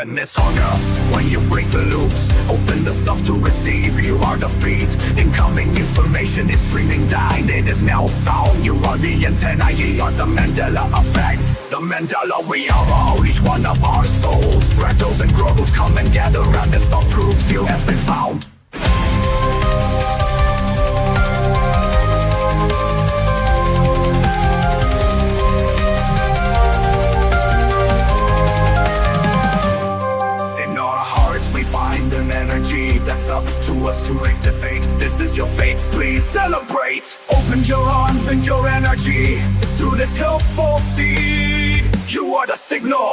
happiness on earth. When you break the loops, open the self to receive. You are the feed. Incoming information is streaming down. It is now found. You are the antenna. You are the Mandela effect. The Mandela we are all, each one of our souls. Fractals and growths come and gather around the self proves you have been found. That's up to us to activate. This is your fate, please celebrate. Open your arms and your energy to this helpful seed. You are the signal.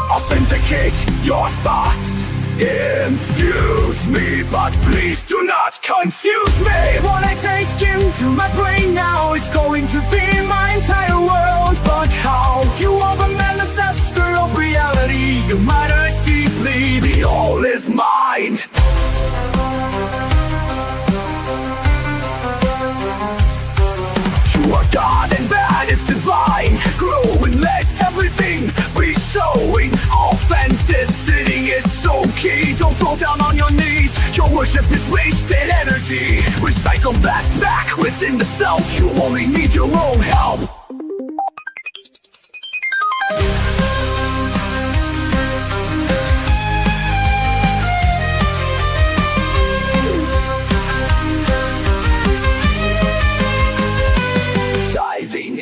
Authenticate your thoughts. Infuse me, but please do not confuse me. What I take into my brain now is going to be my entire world. But how? You are the ancestor of reality. You matter deeply. The all is mind. You are God and that is divine. Grow and let everything be showing. Authenticity is so key. Don't fall down on your knees. Your worship is wasted energy. Recycle that back within the self. You only need your own help.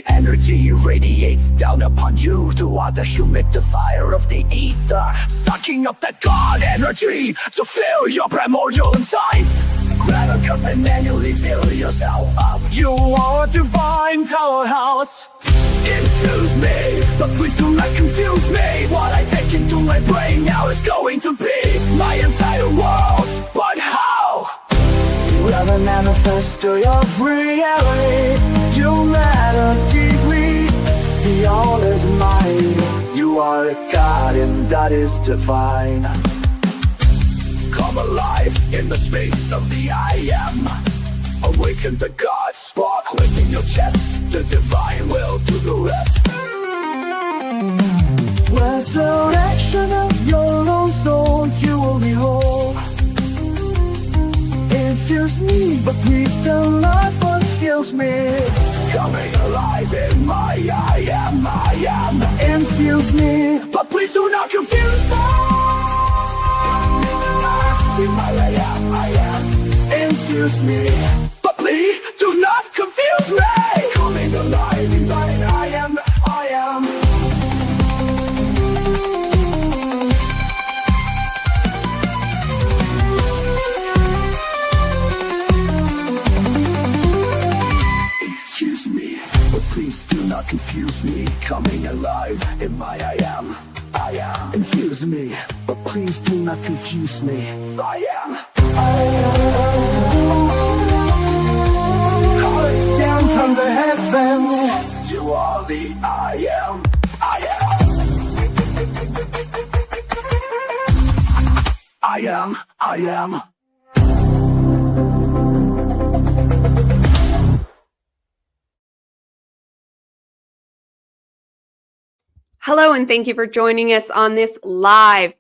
Energy radiates down upon you. You are the humidifier of the ether, sucking up that God energy to fill your primordial insides. Grab a cup and manually fill yourself up. You are a divine powerhouse. Infuse me, but please do not confuse me. What I take into my brain now is going to be my entire world. But how? You are the manifestor of reality. You matter deeply. The all is mine. You are a God and that is divine. Come alive in the space of the I am. Awaken the God spark within your chest. The divine will do the rest. Resurrection of your own soul. You will be whole. Infuse me, but please do not confuse me. Coming alive in my I am. Infuse me, but please do not confuse me. Coming alive in my I am. Infuse me, but please do not confuse me. Coming alive in my I am. Please do not confuse me. Coming alive in my I am. Infuse me, but please do not confuse me. I am. Call it down from the heavens. You are the I am. I am. Hello, and thank you for joining us on this live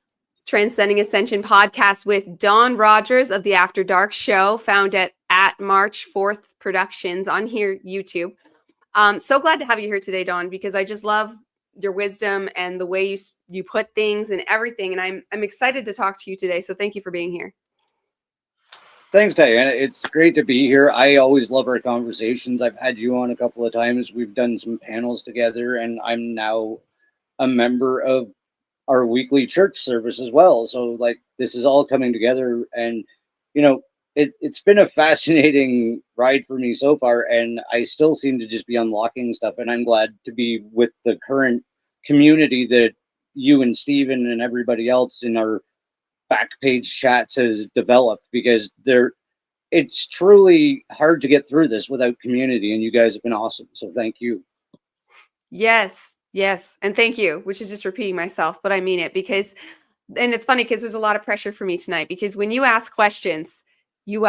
Transcending Ascension podcast with Don Rogers of the After Dark Show, found at March 4th Productions on here, YouTube. So glad to have you here today, Don, because I just love your wisdom and the way you put things and everything. And I'm excited to talk to you today. So thank you for being here. Thanks, Diana. It's great to be here. I always love our conversations. I've had you on a couple of times. We've done some panels together, and I'm now a member of our weekly church service as well. So like this is all coming together, and you know, it's been a fascinating ride for me so far, and I still seem to just be unlocking stuff, and I'm glad to be with the current community that you and Steven and everybody else in our back page chats has developed, because it's truly hard to get through this without community, and you guys have been awesome. So thank you. Yes. And thank you, which is just repeating myself, but I mean it, because And it's funny because there's a lot of pressure for me tonight, because when you ask questions, you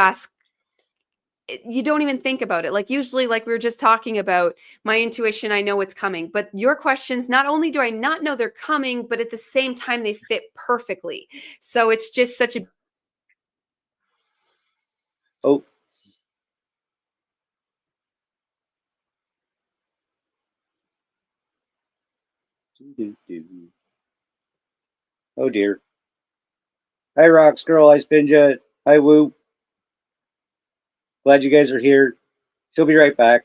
don't even think about it. Like usually, like we were just talking about, my intuition, I know what's coming. But your questions, not only do I not know they're coming, but at the same time, they fit perfectly. So it's just such a... Oh. Oh dear. Hi, Rocks Girl. Hi, Spinja. Hi, Woo. Glad you guys are here. She'll be right back.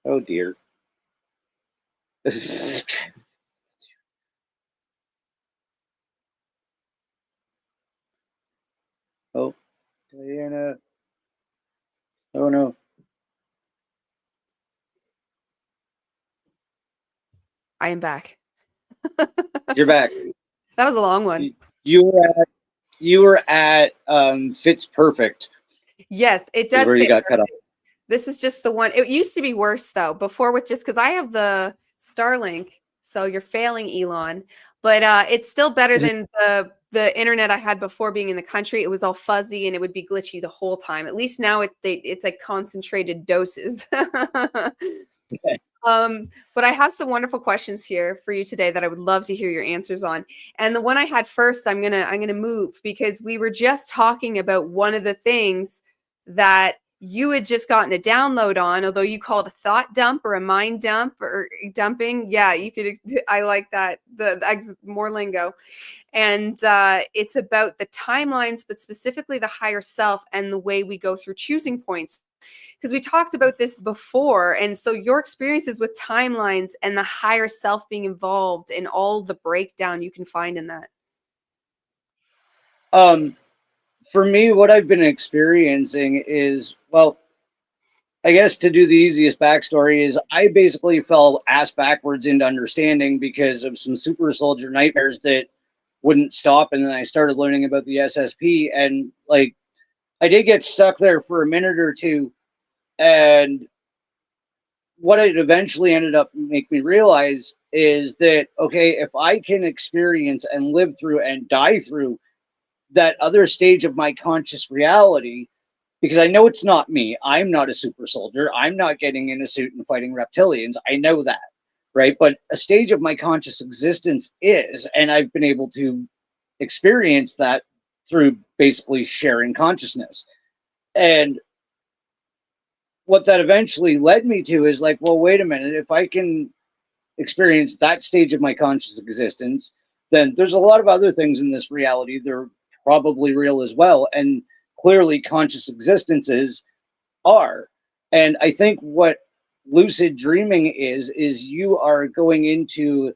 Oh dear. Oh, Diana. Oh no. I am back. You're back. That was a long one. You were at Fits Perfect. Yes, it Is does where you fit got cut off. perfect. This is just the one. It used to be worse though, before, with just because I have the Starlink, so you're failing, Elon. But it's still better than the internet I had before being in the country. It was all fuzzy and it would be glitchy the whole time. At least now it's like concentrated doses. But I have some wonderful questions here for you today that I would love to hear your answers on. And the one I had first, I'm gonna move, because we were just talking about one of the things that you had just gotten a download on, although you called a thought dump or a mind dump or dumping. Yeah, you could. I like that. The more lingo. And it's about the timelines, but specifically the higher self and the way we go through choosing points. Because we talked about this before. And so your experiences with timelines and the higher self being involved in all the breakdown you can find in that. For me, what I've been experiencing is, well, I guess to do the easiest backstory is I basically fell ass backwards into understanding because of some super soldier nightmares that wouldn't stop. And then I started learning about the SSP, and like I did get stuck there for a minute or two. And what it eventually ended up make me realize is that, okay, if I can experience and live through and die through that other stage of my conscious reality, because I know it's not me. I'm not a super soldier. I'm not getting in a suit and fighting reptilians. I know that, right? But a stage of my conscious existence is, and I've been able to experience that through basically sharing consciousness. And what that eventually led me to is like, well, wait a minute, if I can experience that stage of my conscious existence, then there's a lot of other things in this reality that are probably real as well. And clearly conscious existences are. And I think what lucid dreaming is you are going into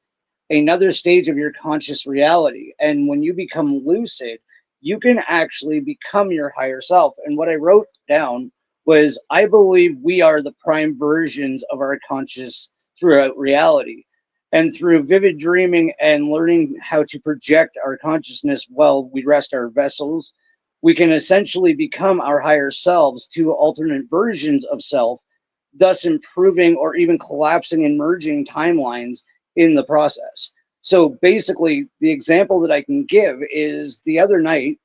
another stage of your conscious reality. And when you become lucid, you can actually become your higher self. And what I wrote down was, I believe we are the prime versions of our conscious throughout reality. And through vivid dreaming and learning how to project our consciousness while we rest our vessels, we can essentially become our higher selves to alternate versions of self, thus improving or even collapsing and merging timelines in the process. So basically, the example that I can give is the other night,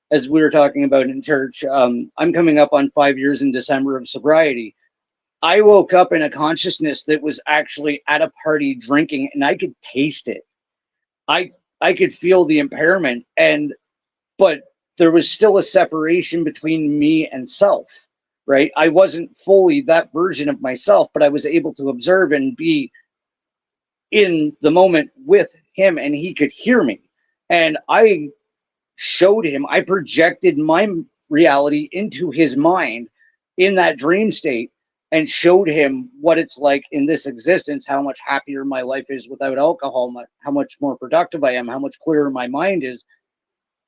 as we were talking about in church, I'm coming up on 5 years in December of sobriety. I woke up in a consciousness that was actually at a party drinking, and I could taste it. I could feel the impairment, but there was still a separation between me and self, right? I wasn't fully that version of myself, but I was able to observe and be in the moment with him, and he could hear me. And I showed him, I projected my reality into his mind in that dream state and showed him what it's like in this existence, how much happier my life is without alcohol, how much more productive I am, how much clearer my mind is.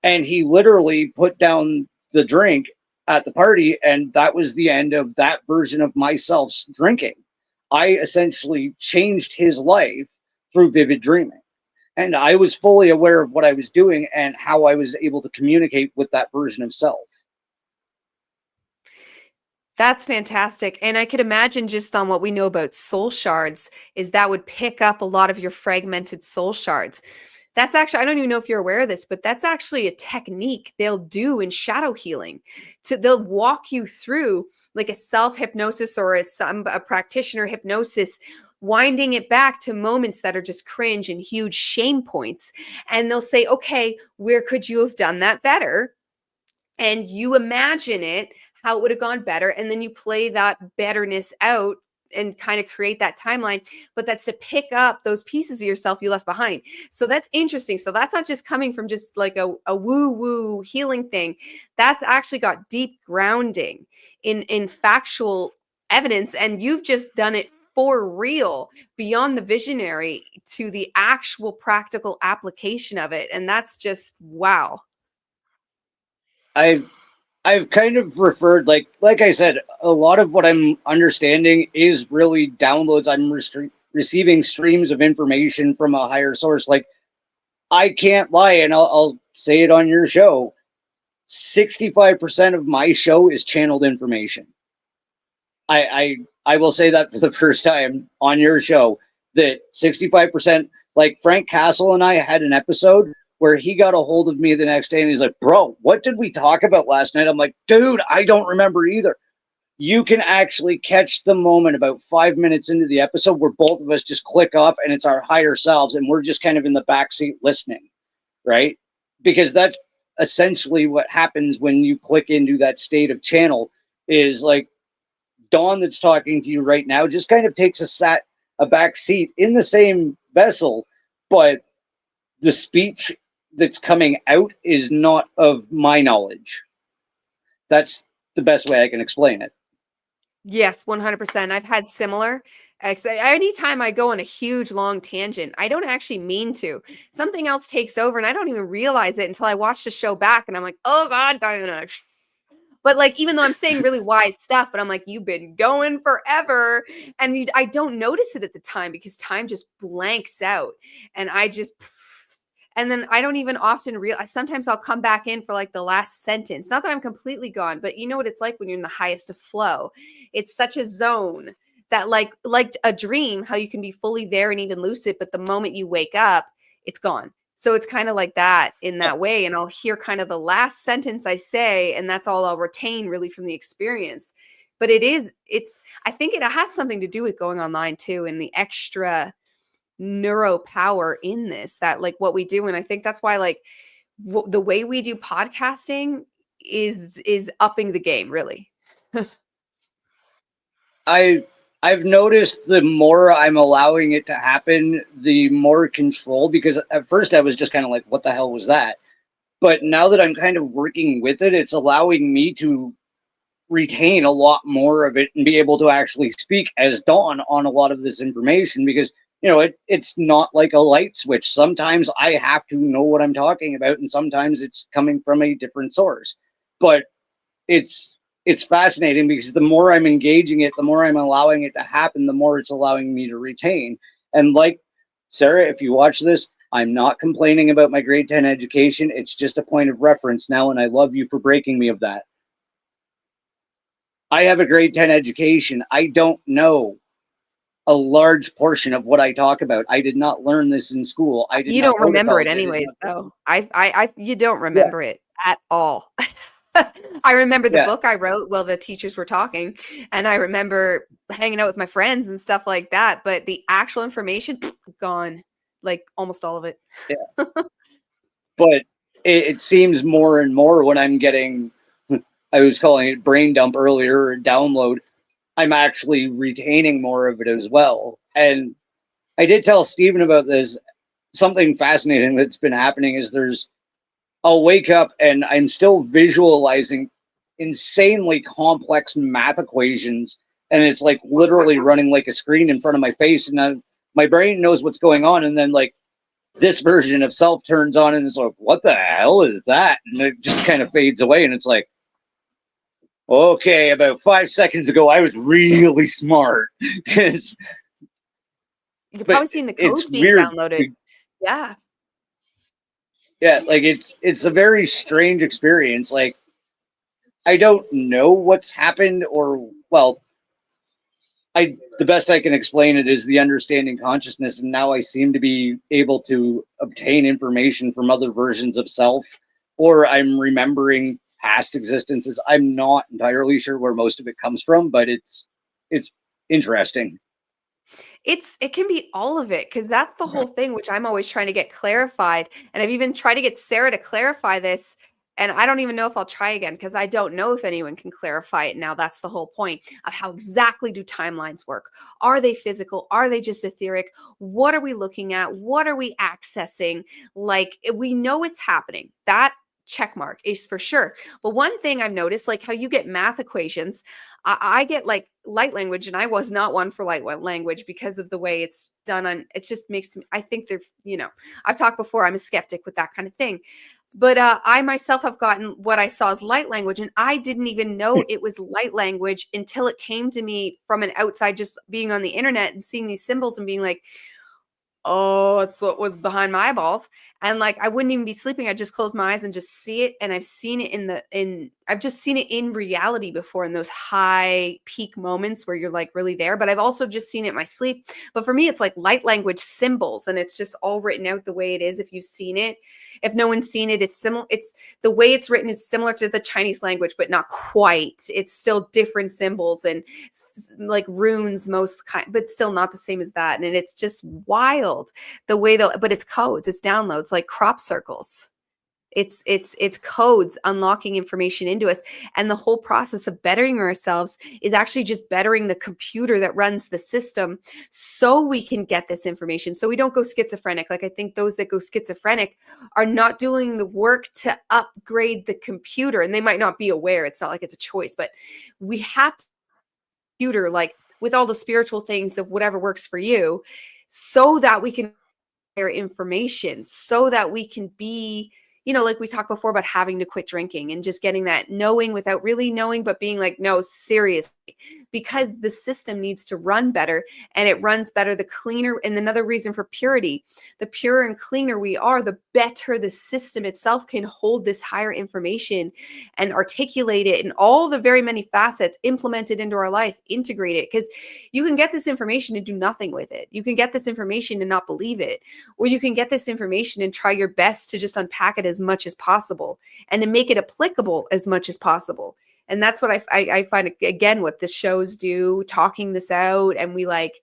And he literally put down the drink at the party, and that was the end of that version of myself's drinking. I essentially changed his life through vivid dreaming. And I was fully aware of what I was doing and how I was able to communicate with that version of self. That's fantastic. And I could imagine, just on what we know about soul shards, is that would pick up a lot of your fragmented soul shards. That's actually, I don't even know if you're aware of this, but that's actually a technique they'll do in shadow healing. They'll walk you through like a self hypnosis or a practitioner hypnosis, winding it back to moments that are just cringe and huge shame points. And they'll say, okay, where could you have done that better? And you imagine it, how it would have gone better. And then you play that betterness out and kind of create that timeline. But that's to pick up those pieces of yourself you left behind. So that's interesting. So that's not just coming from just like a woo-woo healing thing. That's actually got deep grounding in factual evidence. And you've just done it for real, beyond the visionary to the actual practical application of it. And that's just wow. I've kind of referred, like I said, a lot of what I'm understanding is really downloads. I'm receiving streams of information from a higher source. Like, I can't lie, and I'll say it on your show. 65% of my show is channeled information. I will say that for the first time on your show, that 65%, like Frank Castle and I had an episode where he got a hold of me the next day and he's like, bro, what did we talk about last night? I'm like, dude, I don't remember either. You can actually catch the moment about 5 minutes into the episode where both of us just click off and it's our higher selves and we're just kind of in the backseat listening, right? Because that's essentially what happens when you click into that state of channel. Is like Dawn that's talking to you right now just kind of takes a back seat in the same vessel, but the speech that's coming out is not of my knowledge. That's the best way I can explain it. Yes, 100%. I've had similar. Anytime I go on a huge long tangent, I don't actually mean to. Something else takes over and I don't even realize it until I watch the show back and I'm like, oh God, Diana. But like, even though I'm saying really wise stuff, but I'm like, you've been going forever. And I don't notice it at the time because time just blanks out. And and then I don't even often realize. Sometimes I'll come back in for like the last sentence. Not that I'm completely gone, but you know what it's like when you're in the highest of flow. It's such a zone that like a dream, how you can be fully there and even lucid, but the moment you wake up, it's gone. So it's kind of like that in that way. And I'll hear kind of the last sentence I say, and that's all I'll retain really from the experience. But I think it has something to do with going online too, and the extra neuro power in this, that like what we do. And I think that's why like the way we do podcasting is upping the game, really. I've noticed the more I'm allowing it to happen, the more control, because at first I was just kind of like, what the hell was that? But now that I'm kind of working with it, it's allowing me to retain a lot more of it and be able to actually speak as Dawn on a lot of this information, because it's not like a light switch. Sometimes I have to know what I'm talking about, and sometimes it's coming from a different source. But it's fascinating because the more I'm engaging it, the more I'm allowing it to happen, the more it's allowing me to retain. And like Sarah, if you watch this, I'm not complaining about my grade 10 education. It's just a point of reference now, and I love you for breaking me of that. I have a grade 10 education. I don't know a large portion of what I talk about. I did not learn this in school. You don't remember it anyways, though. You don't remember it at all. I remember the book I wrote while the teachers were talking, and I remember hanging out with my friends and stuff like that. But the actual information, gone, like almost all of it. Yeah. But it seems more and more when I'm getting, I was calling it brain dump earlier, or download, I'm actually retaining more of it as well. And I did tell Stephen about this. Something fascinating that's been happening is I'll wake up and I'm still visualizing insanely complex math equations, and it's like literally running like a screen in front of my face, and my brain knows what's going on, and then like this version of self turns on and it's like, what the hell is that? And it just kind of fades away, and it's like, okay, about 5 seconds ago, I was really smart. You've probably seen the codes being downloaded. Yeah. Yeah, like it's a very strange experience. Like, I don't know what's happened, or well, the best I can explain it is the understanding consciousness, and now I seem to be able to obtain information from other versions of self, or I'm remembering past existences. I'm not entirely sure where most of it comes from, but it's interesting. It can be all of it, because that's the whole thing, which I'm always trying to get clarified. And I've even tried to get Sarah to clarify this. And I don't even know if I'll try again, because I don't know if anyone can clarify it now. That's the whole point of how exactly do timelines work? Are they physical? Are they just etheric? What are we looking at? What are we accessing? Like, we know it's happening. That check mark is for sure. But one thing I've noticed, like how you get math equations, I get like light language, and I was not one for light language because of the way it's done. On it just makes me, I think they're, I've talked before, I'm a skeptic with that kind of thing. But I myself have gotten what I saw as light language, and I didn't even know it was light language until it came to me from an outside, just being on the internet and seeing these symbols and being like, oh, it's what was behind my eyeballs. And like, I wouldn't even be sleeping. I just close my eyes and just see it. And I've seen it I've just seen it in reality before, in those high peak moments where you're like really there. But I've also just seen it in my sleep. But for me, it's like light language symbols, and it's just all written out the way it is. If you've seen it, if no one's seen it, it's similar. It's the way it's written is similar to the Chinese language, but not quite. It's still different symbols and like runes, but still not the same as that. And it's just wild the way but it's codes, it's downloads, like crop circles. It's codes unlocking information into us. And the whole process of bettering ourselves is actually just bettering the computer that runs the system, so we can get this information, so we don't go schizophrenic. Like, I think those that go schizophrenic are not doing the work to upgrade the computer, and they might not be aware. It's not like it's a choice, but we have to computer, like with all the spiritual things of whatever works for you, so that we can share information, so that we can be, like we talked before about having to quit drinking and just getting that knowing without really knowing, but being like, no, seriously, because the system needs to run better, and it runs better the cleaner. And another reason for purity, the purer and cleaner we are, the better the system itself can hold this higher information and articulate it in all the very many facets, implement it into our life, integrate it. Because you can get this information and do nothing with it. You can get this information and not believe it, or you can get this information and try your best to just unpack it as much as possible and to make it applicable as much as possible. And that's what I find, again, what the shows do, talking this out, and we like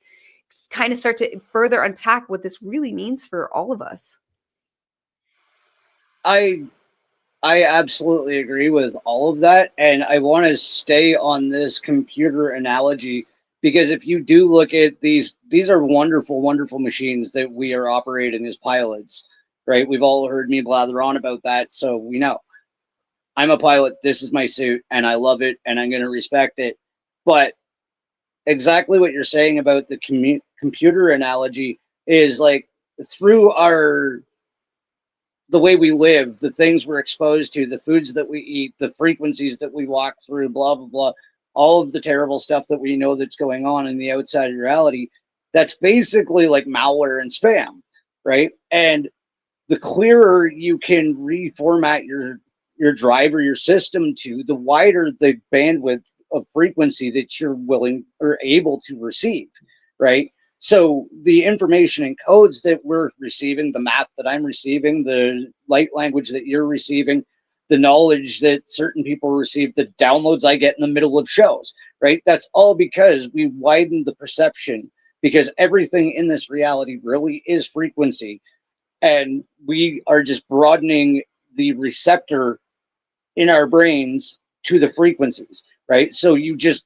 kind of start to further unpack what this really means for all of us. I absolutely agree with all of that, and I want to stay on this computer analogy, because if you do look at these are wonderful, wonderful machines that we are operating as pilots, right? We've all heard me blather on about that, so we know. I'm a pilot, this is my suit, and I love it, and I'm going to respect it. But exactly what you're saying about the computer analogy is like, through the way we live, the things we're exposed to, the foods that we eat, the frequencies that we walk through, blah, blah, blah, all of the terrible stuff that we know that's going on in the outside reality, that's basically like malware and spam, right? And the clearer you can reformat your drive or your system to, the wider the bandwidth of frequency that you're willing or able to receive, right? So the information and codes that we're receiving, the math that I'm receiving, the light language that you're receiving, the knowledge that certain people receive, the downloads I get in the middle of shows, right? That's all because we widened the perception, because everything in this reality really is frequency. And we are just broadening the receptor in our brains to the frequencies, right? So you just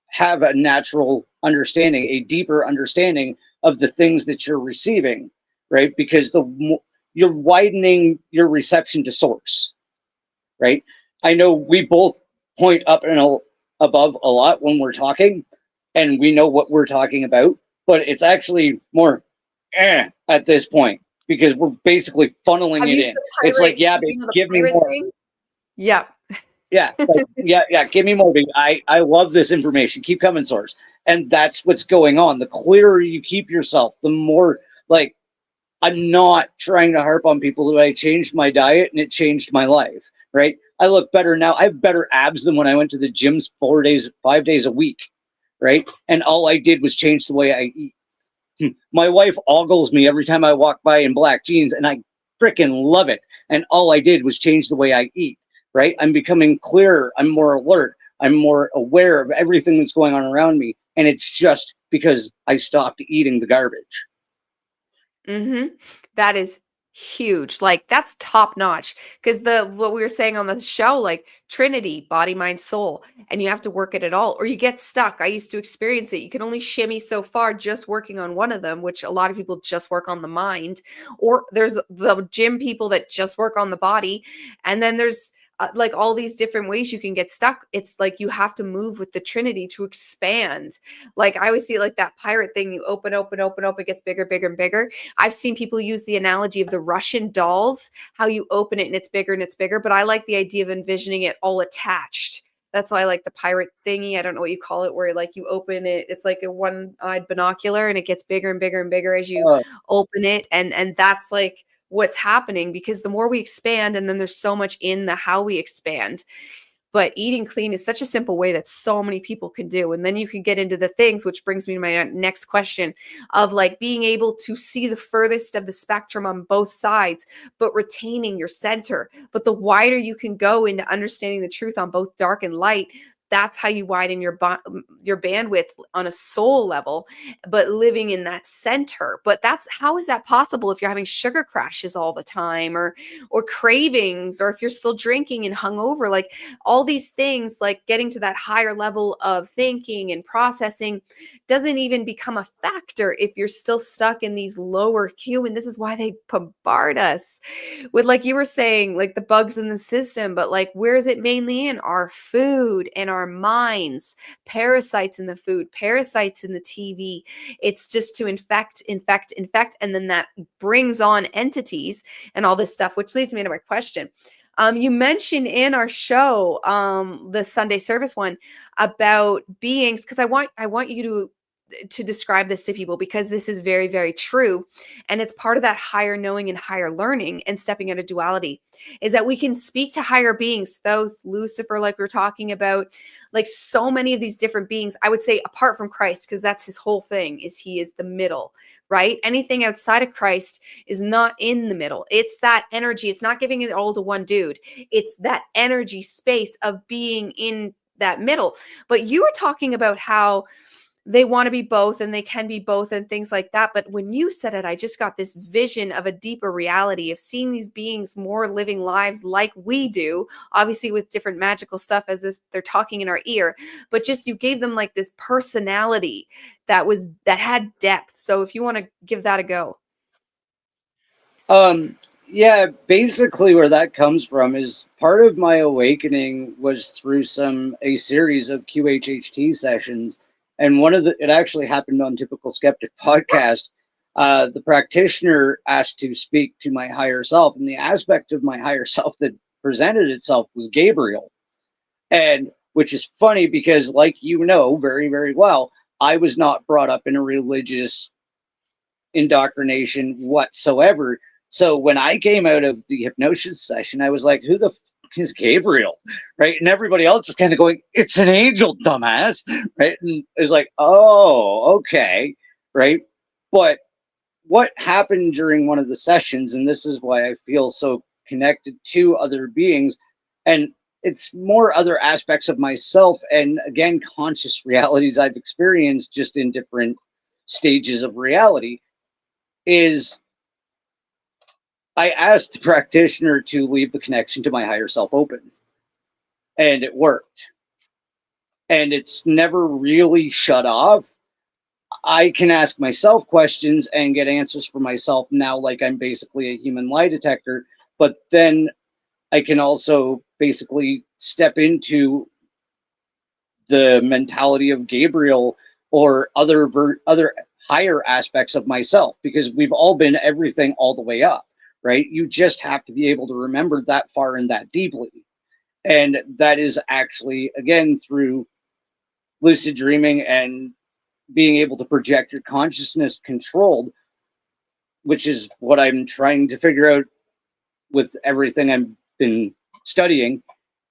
have a natural understanding, a deeper understanding of the things that you're receiving, right? Because you're widening your reception to source, right? I know we both point up and above a lot when we're talking, and we know what we're talking about, but it's actually more at this point, because we're basically funneling it in. It's like, yeah, babe, give me more. Thing? Yeah. Yeah, like, yeah, give me more, baby. I love this information. Keep coming, source. And that's what's going on. The clearer you keep yourself, the more, like, I'm not trying to harp on people that I changed my diet and it changed my life. right? I look better now. I have better abs than when I went to the gyms 5 days a week, right? And all I did was change the way I eat. My wife ogles me every time I walk by in black jeans, and I freaking love it. And all I did was change the way I eat, right? I'm becoming clearer. I'm more alert. I'm more aware of everything that's going on around me. And it's just because I stopped eating the garbage. Mm-hmm. That is huge. Like that's top notch. Because what we were saying on the show, like Trinity, body, mind, soul, and you have to work at it all, or you get stuck. I used to experience it. You can only shimmy so far just working on one of them, which a lot of people just work on the mind. Or there's the gym people that just work on the body, and then there's like all these different ways you can get stuck. It's like you have to move with the Trinity to expand. Like I always see it like that pirate thing. You open, it gets bigger, bigger, and bigger. I've seen people use the analogy of the Russian dolls, how you open it and it's bigger and it's bigger. But I like the idea of envisioning it all attached. That's why I like the pirate thingy. I don't know what you call it, where like you open it, it's like a one-eyed binocular and it gets bigger and bigger and bigger as you open it. And that's like what's happening, because the more we expand, and then there's so much in the how we expand. But eating clean is such a simple way that so many people can do. And then you can get into the things, which brings me to my next question of like being able to see the furthest of the spectrum on both sides, but retaining your center. But the wider you can go into understanding the truth on both dark and light, that's how you widen your bandwidth on a soul level, but living in that center. But how is that possible if you're having sugar crashes all the time, or cravings, or if you're still drinking and hungover? Like all these things, like getting to that higher level of thinking and processing doesn't even become a factor if you're still stuck in these lower human. This is why they bombard us with, like you were saying, like the bugs in the system. But like, where is it mainly in? Our food and our minds, parasites in the food, parasites in the TV. It's just to infect, and then that brings on entities and all this stuff, which leads me to my question. You mentioned in our show, the Sunday service one, about beings, because I want you to describe this to people, because this is very, very true. And it's part of that higher knowing and higher learning and stepping out of duality, is that we can speak to higher beings, those Lucifer, like we were talking about, like so many of these different beings. I would say apart from Christ, because that's his whole thing, is he is the middle, right? Anything outside of Christ is not in the middle. It's that energy. It's not giving it all to one dude. It's that energy space of being in that middle. But you were talking about how they want to be both, and they can be both, and things like that. But when you said it, I just got this vision of a deeper reality of seeing these beings more living lives like we do, obviously with different magical stuff as if they're talking in our ear, but just you gave them like this personality that had depth. So if you want to give that a go. Yeah, basically where that comes from is part of my awakening was through a series of QHHT sessions. And it actually happened on Typical Skeptic podcast. The practitioner asked to speak to my higher self, and the aspect of my higher self that presented itself was Gabriel. And which is funny because, like you know very, very well, I was not brought up in a religious indoctrination whatsoever. So when I came out of the hypnosis session, I was like, who the is Gabriel? Right? And everybody else is kind of going, it's an angel, dumbass. Right? And it's like, oh, okay. Right? But what happened during one of the sessions, and this is why I feel so connected to other beings, and it's more other aspects of myself, and again, conscious realities I've experienced just in different stages of reality, is I asked the practitioner to leave the connection to my higher self open, and it worked. And it's never really shut off. I can ask myself questions and get answers for myself now, like I'm basically a human lie detector, but then I can also basically step into the mentality of Gabriel or other higher aspects of myself, because we've all been everything all the way up. Right? You just have to be able to remember that far and that deeply. And that is actually, again, through lucid dreaming and being able to project your consciousness controlled, which is what I'm trying to figure out with everything I've been studying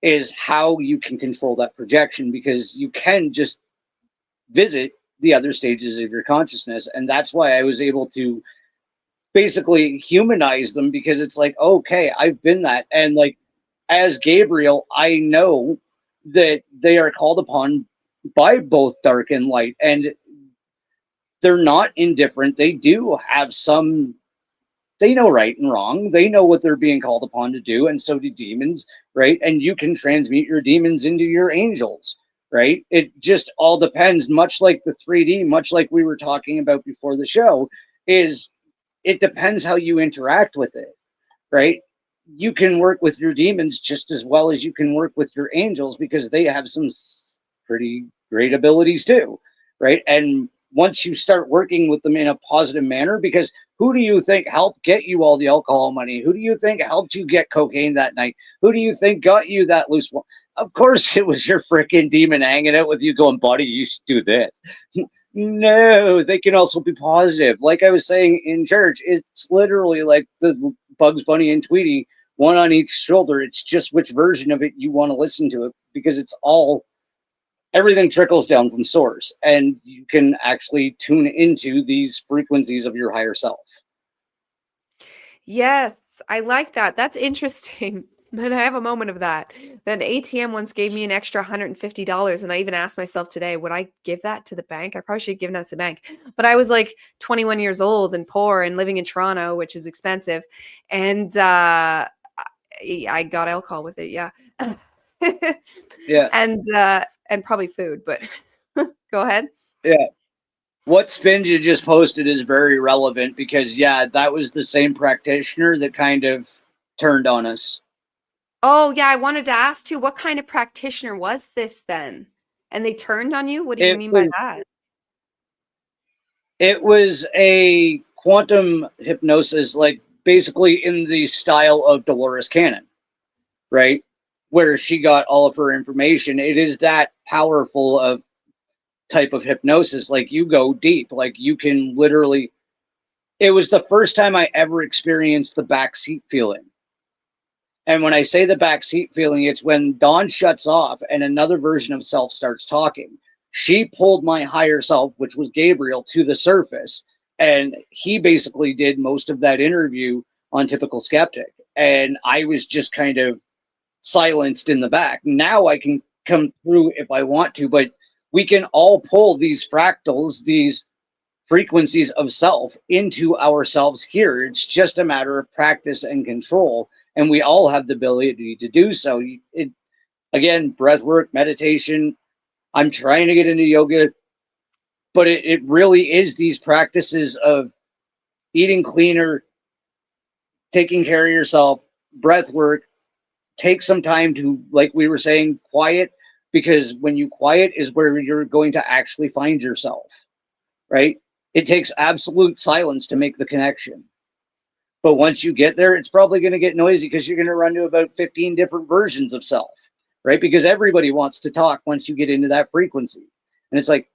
is how you can control that projection, because you can just visit the other stages of your consciousness. And that's why I was able to basically humanize them, because it's like, okay, I've been that. And like, as Gabriel, I know that they are called upon by both dark and light, and they're not indifferent. They do have some, they know right and wrong. They know what they're being called upon to do, and so do demons, right? And you can transmute your demons into your angels, right? It just all depends, much like the 3D, much like we were talking about before the show, is it depends how you interact with it, right? You can work with your demons just as well as you can work with your angels, because they have some pretty great abilities too, right? And once you start working with them in a positive manner, because who do you think helped get you all the alcohol money? Who do you think helped you get cocaine that night? Who do you think got you that loose one? Of course it was your freaking demon hanging out with you going, buddy, you should do this. No, they can also be positive. Like I was saying in church, it's literally like the Bugs Bunny and Tweety, one on each shoulder. It's just which version of it you want to listen to it, because it's all, everything trickles down from source, and you can actually tune into these frequencies of your higher self. Yes, I like that. That's interesting. And I have a moment of that. Then ATM once gave me an extra $150. And I even asked myself today, would I give that to the bank? I probably should have given that to the bank. But I was like 21 years old and poor and living in Toronto, which is expensive. And I got alcohol with it. Yeah. Yeah. And probably food, but go ahead. Yeah. What spin you just posted is very relevant, because yeah, that was the same practitioner that kind of turned on us. Oh, yeah, I wanted to ask too, what kind of practitioner was this then? And they turned on you? What do you mean by that? It was a quantum hypnosis, like basically in the style of Dolores Cannon, right? Where she got all of her information. It is that powerful of type of hypnosis. Like, you go deep, like you can literally, it was the first time I ever experienced the backseat feeling. And when I say the backseat feeling, it's when Dawn shuts off and another version of self starts talking. She pulled my higher self, which was Gabriel, to the surface. And he basically did most of that interview on Typical Skeptic. And I was just kind of silenced in the back. Now I can come through if I want to, but we can all pull these fractals, these frequencies of self into ourselves here. It's just a matter of practice and control. And we all have the ability to do so. It, again, breath work, meditation. I'm trying to get into yoga, but it really is these practices of eating cleaner, taking care of yourself, breath work. Take some time to, like we were saying, quiet, because when you quiet is where you're going to actually find yourself, right? It takes absolute silence to make the connection. But once you get there, it's probably going to get noisy, because you're going to run to about 15 different versions of self, right? Because everybody wants to talk once you get into that frequency. And it's like,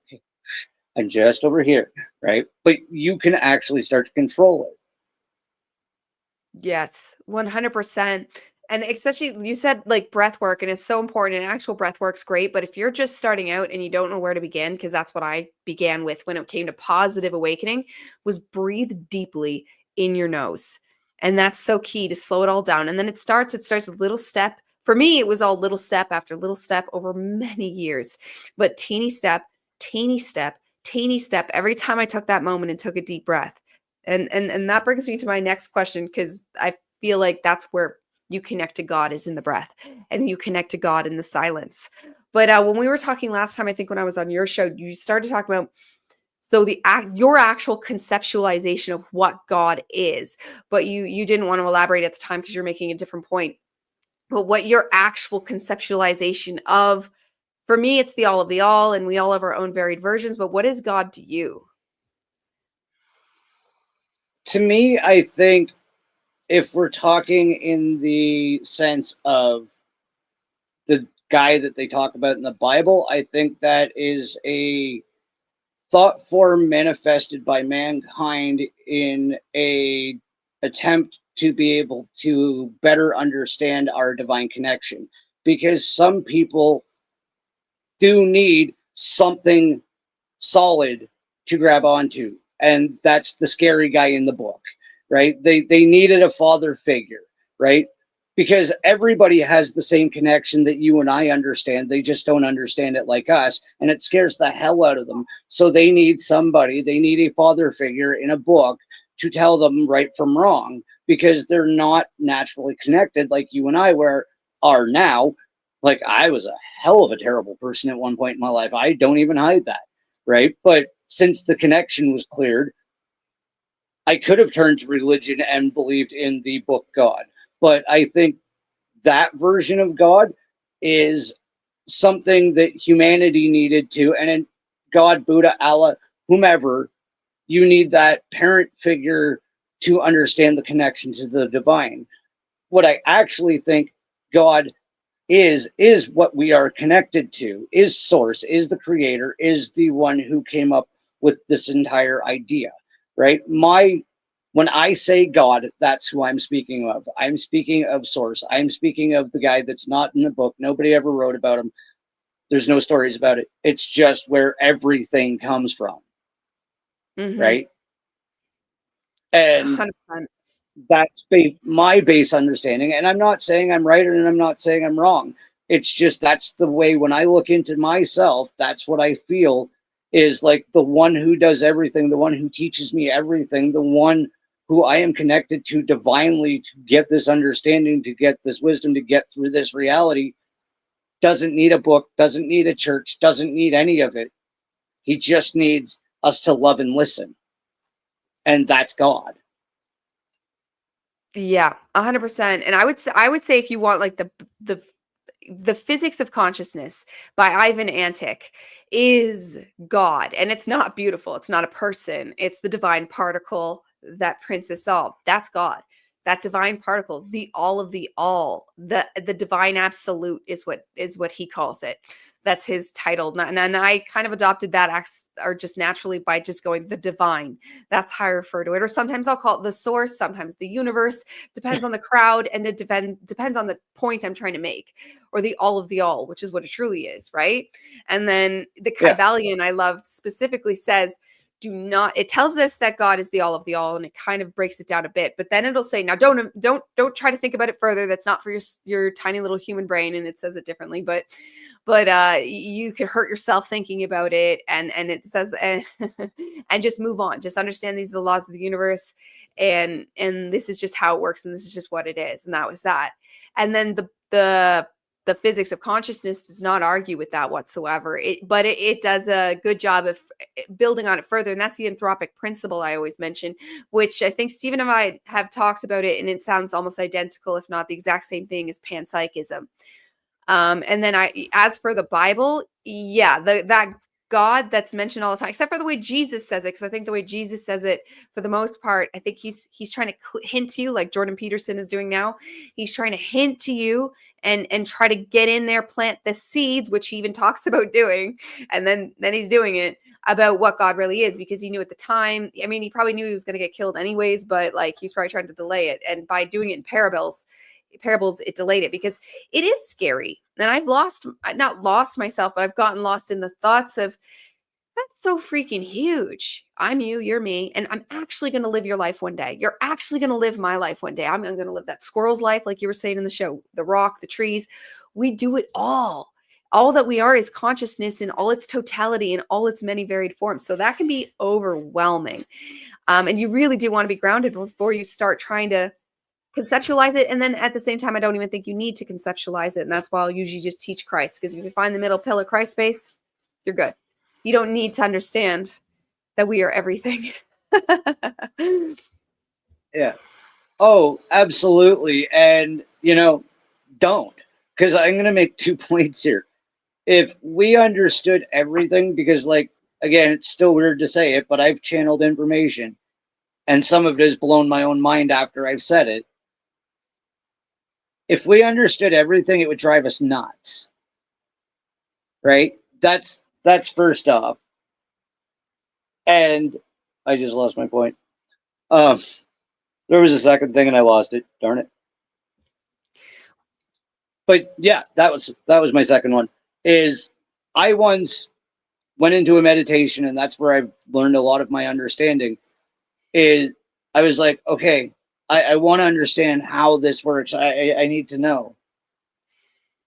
I'm just over here, right? But you can actually start to control it. Yes, 100%. And especially you said like breath work, and it's so important, and actual breath work's great. But if you're just starting out and you don't know where to begin, because that's what I began with when it came to positive awakening, was breathe deeply in your nose. And that's so key to slow it all down. And then it starts a little step. For me, it was all little step after little step over many years, but teeny step, teeny step, teeny step. Every time I took that moment and took a deep breath. And that brings me to my next question, because I feel like that's where you connect to God, is in the breath, and you connect to God in the silence. But when we were talking last time, I think when I was on your show, you started talking about your actual conceptualization of what God is, but you didn't want to elaborate at the time because you're making a different point. But what your actual conceptualization of, for me, it's the all of the all, and we all have our own varied versions. But what is God to you? To me, I think if we're talking in the sense of the guy that they talk about in the Bible, I think that is a thought form manifested by mankind in a attempt to be able to better understand our divine connection, because some people do need something solid to grab onto, and that's the scary guy in the book, right? They needed a father figure, right? Because everybody has the same connection that you and I understand. They just don't understand it like us, and it scares the hell out of them. So they need somebody, they need a father figure in a book to tell them right from wrong, because they're not naturally connected like you and I are now. Like, I was a hell of a terrible person at one point in my life. I don't even hide that, right? But since the connection was cleared, I could have turned to religion and believed in the book God. But I think that version of God is something that humanity needed to, and in God, Buddha, Allah, whomever, you need that parent figure to understand the connection to the divine. What I actually think God is what we are connected to, is source, is the creator, is the one who came up with this entire idea, right? When I say God, that's who I'm speaking of. I'm speaking of source. I'm speaking of the guy that's not in the book. Nobody ever wrote about him. There's no stories about it. It's just where everything comes from, right? And 100%. that's my base understanding. And I'm not saying I'm right and I'm not saying I'm wrong. It's just that's the way, when I look into myself, that's what I feel is like the one who does everything, the one who teaches me everything, the one who I am connected to divinely to get this understanding, to get this wisdom, to get through this reality, doesn't need a book, doesn't need a church, doesn't need any of it. He just needs us to love and listen. And that's God. Yeah, 100%. And I would say if you want like the Physics of Consciousness by Ivan Antic is God. And it's not beautiful. It's not a person. It's the divine particle that prints us all. That's God. That divine particle, the all of the all, the divine absolute is what he calls it. That's his title. And I kind of adopted that or just naturally by just going the divine. That's how I refer to it. Or sometimes I'll call it the source, sometimes the universe, depends on the crowd, and it depends on the point I'm trying to make. Or the all of the all, which is what it truly is, right? And then the Kybalion, I love, specifically says, it tells us that God is the all of the all, and it kind of breaks it down a bit, but then it'll say, now don't try to think about it further. That's not for your tiny little human brain. And it says it differently, but you could hurt yourself thinking about it. And it says, and just move on, just understand these are the laws of the universe. And this is just how it works. And this is just what it is. And that was that. And then the Physics of Consciousness does not argue with that whatsoever. But it does a good job of building on it further. And that's the anthropic principle I always mention, which I think Stephen and I have talked about it. And it sounds almost identical, if not the exact same thing, as panpsychism. And then as for the Bible, yeah, that God that's mentioned all the time, except for the way Jesus says it, because I think the way Jesus says it, for the most part, I think he's trying to hint to you, like Jordan Peterson is doing now. He's trying to hint to you and try to get in there, plant the seeds, which he even talks about doing, and then he's doing it, about what God really is, because he knew at the time. I mean, he probably knew he was going to get killed anyways, but like he's probably trying to delay it, and by doing it in parables, it delayed it, because it is scary. And I've not lost myself, but I've gotten lost in the thoughts of, that's so freaking huge. I'm you, you're me, and I'm actually going to live your life one day. You're actually going to live my life one day. I'm going to live that squirrel's life, like you were saying in the show, the rock, the trees. We do it all. All that we are is consciousness in all its totality, in all its many varied forms. So that can be overwhelming. And you really do want to be grounded before you start trying to conceptualize it. And then at the same time, I don't even think you need to conceptualize it. And that's why I'll usually just teach Christ, because if you find the middle pillar Christ space, you're good. You don't need to understand that we are everything. Yeah. Oh, absolutely. And, don't. Because I'm going to make 2 points here. If we understood everything, because, like, again, it's still weird to say it, but I've channeled information, and some of it has blown my own mind after I've said it. If we understood everything, it would drive us nuts. Right? That's first off. And I just lost my point. There was a second thing and I lost it. Darn it. But yeah, that was my second one. Is I once went into a meditation, and that's where I've learned a lot of my understanding. Is I was like, okay, I want to understand how this works. I need to know.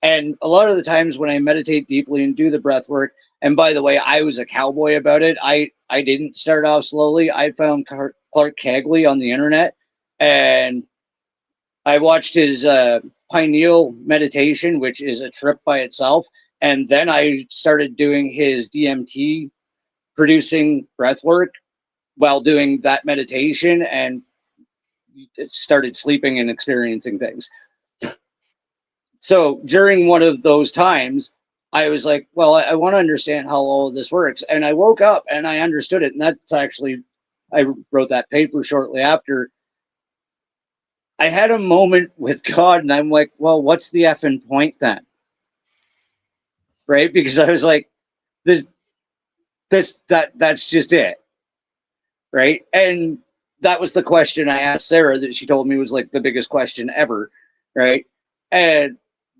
And a lot of the times when I meditate deeply and do the breath work, and by the way, I was a cowboy about it. I didn't start off slowly. I found Clark Cagley on the internet, and I watched his pineal meditation, which is a trip by itself. And then I started doing his DMT producing breath work while doing that meditation, and started sleeping and experiencing things. So during one of those times, I was like, well, I want to understand how all of this works. And I woke up and I understood it. And that's actually, I wrote that paper shortly after. I had a moment with God, and I'm like, well, what's the effing point then? Right? Because I was like, that's just it. Right? And that was the question I asked Sarah that she told me was like the biggest question ever. Right?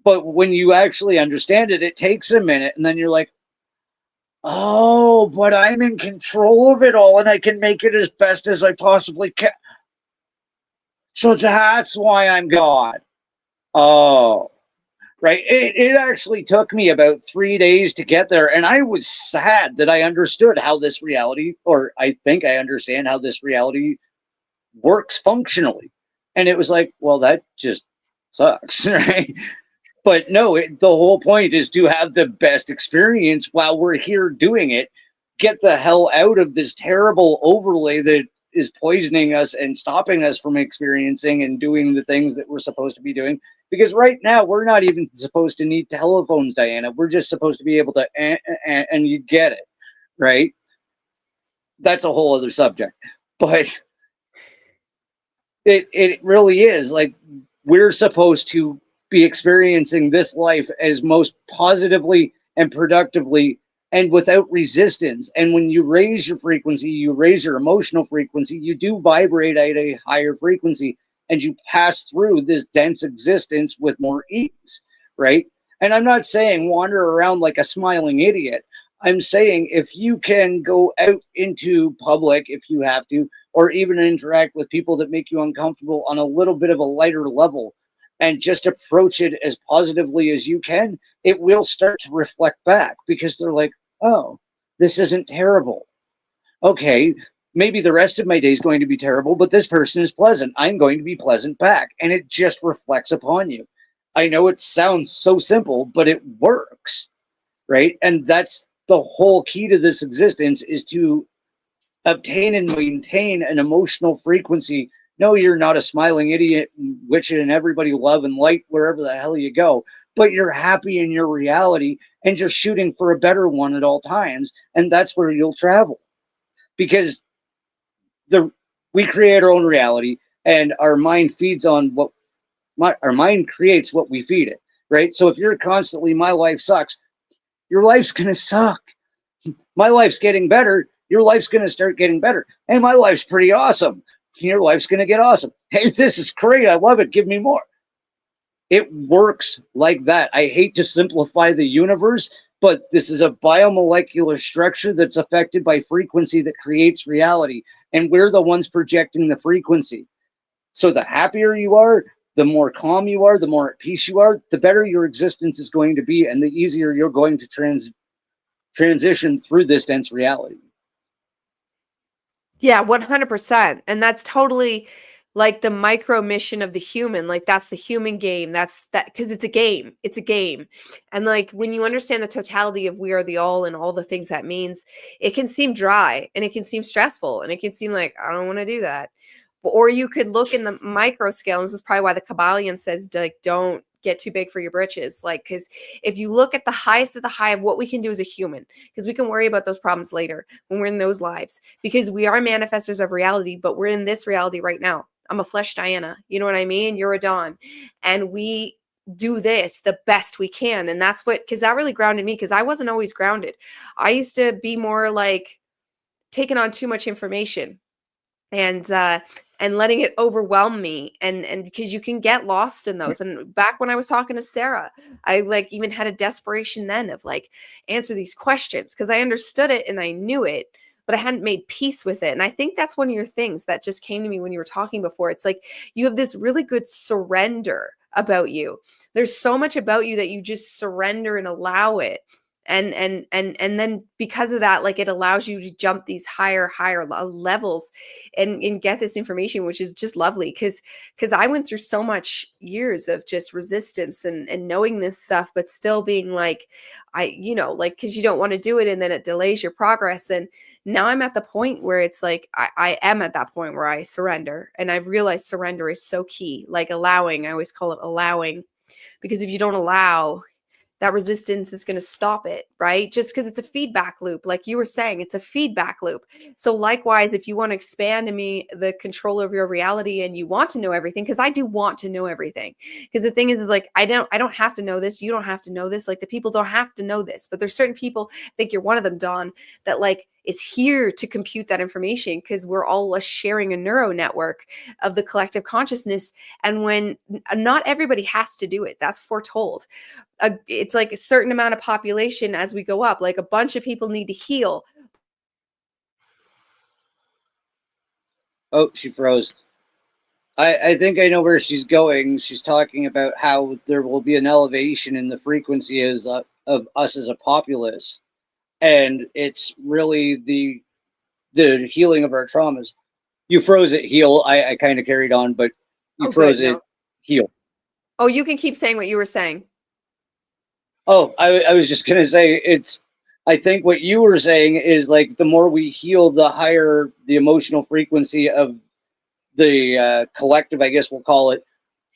But when you actually understand it, it takes a minute, and then you're like, oh, but I'm in control of it all, and I can make it as best as I possibly can. So that's why I'm God. Oh, right. It actually took me about 3 days to get there. And I was sad that I understood how this reality, or I think I understand how this reality works functionally. And it was like, well, that just sucks, right? But no, the whole point is to have the best experience while we're here doing it. Get the hell out of this terrible overlay that is poisoning us and stopping us from experiencing and doing the things that we're supposed to be doing. Because right now, we're not even supposed to need telephones, Diana. We're just supposed to be able to, and you get it, right? That's a whole other subject. But it really is like we're supposed to be experiencing this life as most positively and productively and without resistance. And when you raise your frequency, you raise your emotional frequency, you do vibrate at a higher frequency, and you pass through this dense existence with more ease, right? And I'm not saying wander around like a smiling idiot. I'm saying if you can go out into public, if you have to, or even interact with people that make you uncomfortable on a little bit of a lighter level, and just approach it as positively as you can, it will start to reflect back, because they're like, oh, this isn't terrible. Okay, maybe the rest of my day is going to be terrible, but this person is pleasant. I'm going to be pleasant back. And it just reflects upon you. I know it sounds so simple, but it works, right? And that's the whole key to this existence, is to obtain and maintain an emotional frequency. No, you're not a smiling idiot wishing everybody love and light wherever the hell you go, but you're happy in your reality and just shooting for a better one at all times. And that's where you'll travel, because we create our own reality, and our mind feeds on our mind creates what we feed it, right? So if you're constantly, my life sucks, your life's going to suck. My life's getting better, your life's going to start getting better. Hey, my life's pretty awesome, your life's going to get awesome. Hey, this is great, I love it, give me more. It works like that. I hate to simplify the universe, but this is a biomolecular structure that's affected by frequency that creates reality, and we're the ones projecting the frequency. So the happier you are, the more calm you are, the more at peace you are, the better your existence is going to be, and the easier you're going to transition through this dense reality. Yeah, 100%. And that's totally like the micro mission of the human. Like that's the human game. That's that, because it's a game. It's a game. And like when you understand the totality of we are the all and all the things that means, it can seem dry and it can seem stressful and it can seem like, I don't want to do that. Or you could look in the micro scale. And this is probably why the Kabbalion says, like, don't get too big for your britches. Like, because if you look at the highest of the high of what we can do as a human, because we can worry about those problems later when we're in those lives, because we are manifestors of reality, but we're in this reality right now. I'm a flesh Diana. You know what I mean? You're a Dawn. And we do this the best we can. And that's what, because that really grounded me, because I wasn't always grounded. I used to be more like taking on too much information. And and letting it overwhelm me. And because you can get lost in those. And back when I was talking to Sarah, I like even had a desperation then of like, answer these questions, because I understood it and I knew it, but I hadn't made peace with it. And I think that's one of your things that just came to me when you were talking before. It's like you have this really good surrender about you. There's so much about you that you just surrender and allow it. And then because of that, like it allows you to jump these higher levels and get this information, which is just lovely. Because I went through so much years of just resistance and knowing this stuff, but still being like, like, because you don't want to do it and then it delays your progress. And now I'm at the point where it's like I am at that point where I surrender, and I've realized surrender is so key. Like allowing, I always call it allowing, because if you don't allow, that resistance is going to stop it, right? Just because it's a feedback loop. Like you were saying, it's a feedback loop. So likewise, if you want to expand to me the control of your reality and you want to know everything, because I do want to know everything. Because the thing is like, I don't have to know this. You don't have to know this. Like the people don't have to know this, but there's certain people, I think you're one of them, Don, that like is here to compute that information, because we're all sharing a neuro network of the collective consciousness. And when not everybody has to do it, that's foretold. It's like a certain amount of population as we go up, like a bunch of people need to heal. Oh, she froze. I think I know where she's going. She's talking about how there will be an elevation in the frequency of us as a populace, and it's really the healing of our traumas. You froze it, heal. I kind of carried on, but you froze it, heal. Oh, you can keep saying what you were saying. Oh, I was just gonna say I think what you were saying is like the more we heal, the higher the emotional frequency of the collective, I guess we'll call it,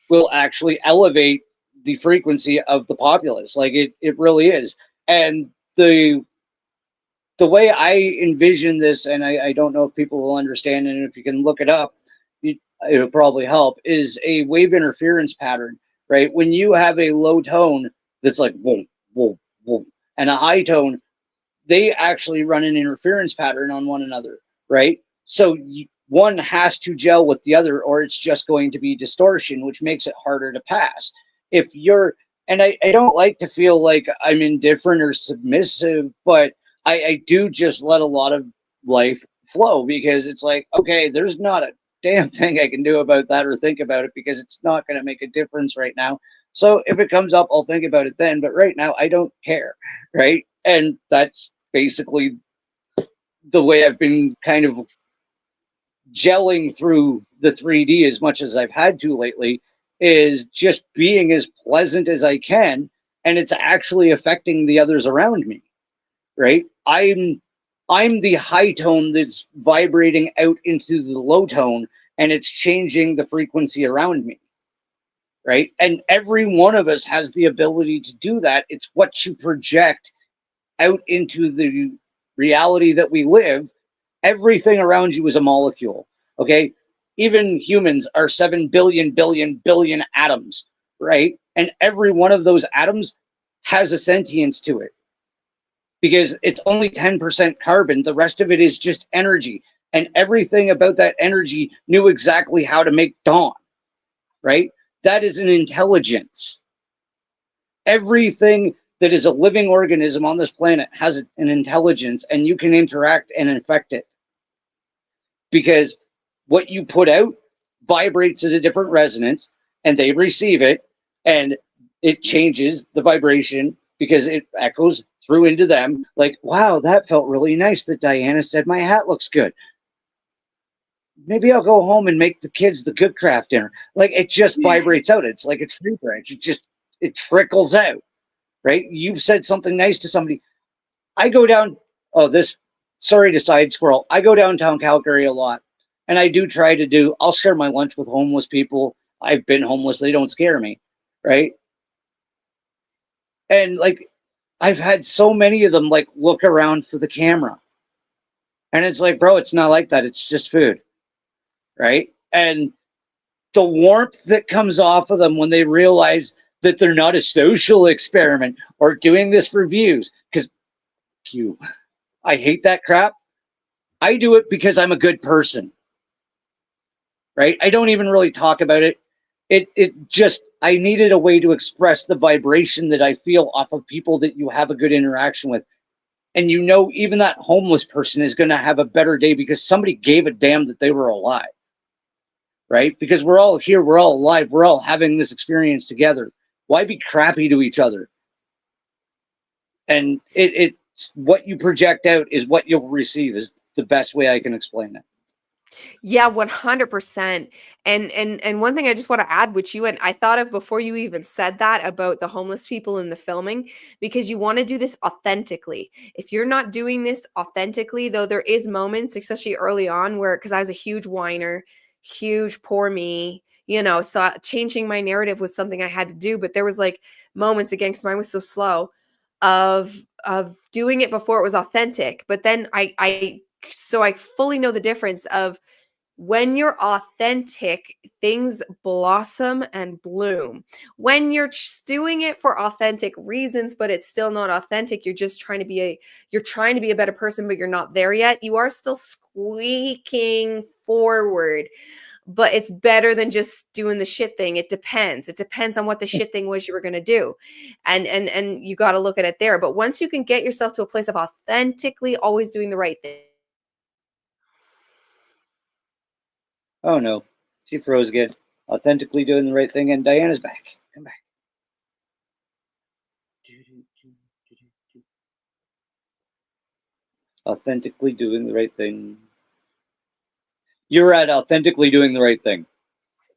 will actually elevate the frequency of the populace. Like it really is. And the way I envision this, and I don't know if people will understand, and if you can look it up, it'll probably help, is a wave interference pattern, right? When you have a low tone that's like boom, boom, boom, and a high tone, they actually run an interference pattern on one another, right? So one has to gel with the other, or it's just going to be distortion, which makes it harder to pass. If you're, and I don't like to feel like I'm indifferent or submissive, but I do just let a lot of life flow, because it's like, okay, there's not a damn thing I can do about that or think about it, because it's not going to make a difference right now. So if it comes up, I'll think about it then. But right now, I don't care, right? And that's basically the way I've been kind of gelling through the 3D as much as I've had to lately, is just being as pleasant as I can. And it's actually affecting the others around me, right? I'm the high tone that's vibrating out into the low tone, and it's changing the frequency around me, right? And every one of us has the ability to do that. It's what you project out into the reality that we live. Everything around you is a molecule, okay? Even humans are 7 billion atoms, right? And every one of those atoms has a sentience to it, because it's only 10% carbon. The rest of it is just energy. And everything about that energy knew exactly how to make dawn, right? That is an intelligence. Everything that is a living organism on this planet has an intelligence, and you can interact and infect it. Because what you put out vibrates at a different resonance, and they receive it, and it changes the vibration because it echoes through into them. Like, wow, that felt really nice that Diana said my hat looks good. Maybe I'll go home and make the kids the good craft dinner. Like, it just vibrates out. It's like a tree branch. It trickles out, right? You've said something nice to somebody. I go down, sorry to side squirrel. I go downtown Calgary a lot, and I do try to do, I'll share my lunch with homeless people. I've been homeless. They don't scare me, right? And like, I've had so many of them like look around for the camera. And it's like, bro, it's not like that. It's just food, right? And the warmth that comes off of them when they realize that they're not a social experiment or doing this for views, because I hate that crap. I do it because I'm a good person. right? I don't even really talk about it. It just, I needed a way to express the vibration that I feel off of people that you have a good interaction with. And you know, even that homeless person is going to have a better day because somebody gave a damn that they were alive, right? Because we're all here, we're all alive, we're all having this experience together. Why be crappy to each other? And it's what you project out is what you'll receive, is the best way I can explain it. Yeah, 100%. And one thing I just want to add, which you and I thought of before you even said that about the homeless people in the filming, because you want to do this authentically. If you're not doing this authentically, though, there is moments, especially early on, where, because I was a huge whiner, huge poor me, so changing my narrative was something I had to do. But there was like moments, again, because mine was so slow, of doing it before it was authentic. But then so I fully know the difference of when you're authentic, things blossom and bloom. When you're doing it for authentic reasons, but it's still not authentic, you're just trying to be a better person, but you're not there yet. You are still squeaking forward, but it's better than just doing the shit thing. It depends. It depends on what the shit thing was you were going to do. And you got to look at it there. But once you can get yourself to a place of authentically always doing the right thing. Oh no, she froze again. Authentically doing the right thing, and Diana's back. Come back. Authentically doing the right thing. You're at authentically doing the right thing.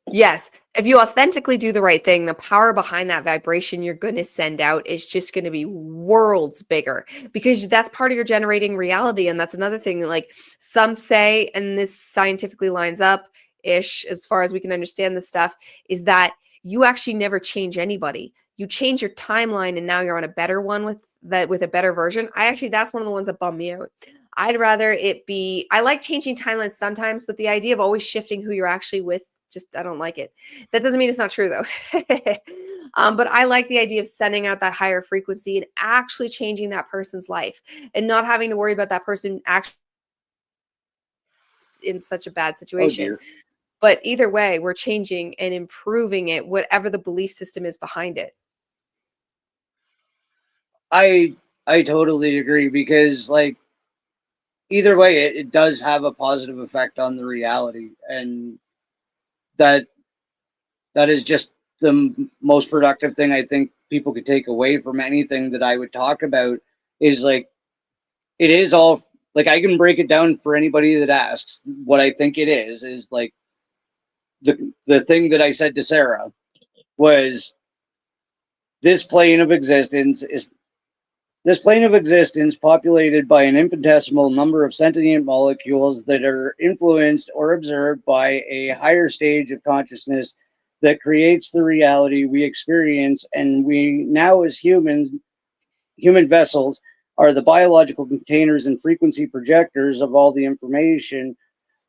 Yes. If you authentically do the right thing, the power behind that vibration you're going to send out is just going to be worlds bigger, because that's part of your generating reality. And that's another thing, like some say, and this scientifically lines up ish, as far as we can understand this stuff, is that you actually never change anybody. You change your timeline, and now you're on a better one with a better version. That's one of the ones that bum me out. I'd rather it be, I like changing timelines sometimes, but the idea of always shifting who you're actually with, I don't like it. That doesn't mean it's not true, though. But I like the idea of sending out that higher frequency and actually changing that person's life, and not having to worry about that person actually in such a bad situation. Oh, but either way, we're changing and improving it, whatever the belief system is behind it. I totally agree, because like either way, it does have a positive effect on the reality, and that is just the most productive thing I think people could take away from anything that I would talk about, is like, it is all, like, I can break it down for anybody that asks. What I think it is like the thing that I said to Sarah was, this plane of existence populated by an infinitesimal number of sentient molecules that are influenced or observed by a higher stage of consciousness that creates the reality we experience. And we now, as human vessels, are the biological containers and frequency projectors of all the information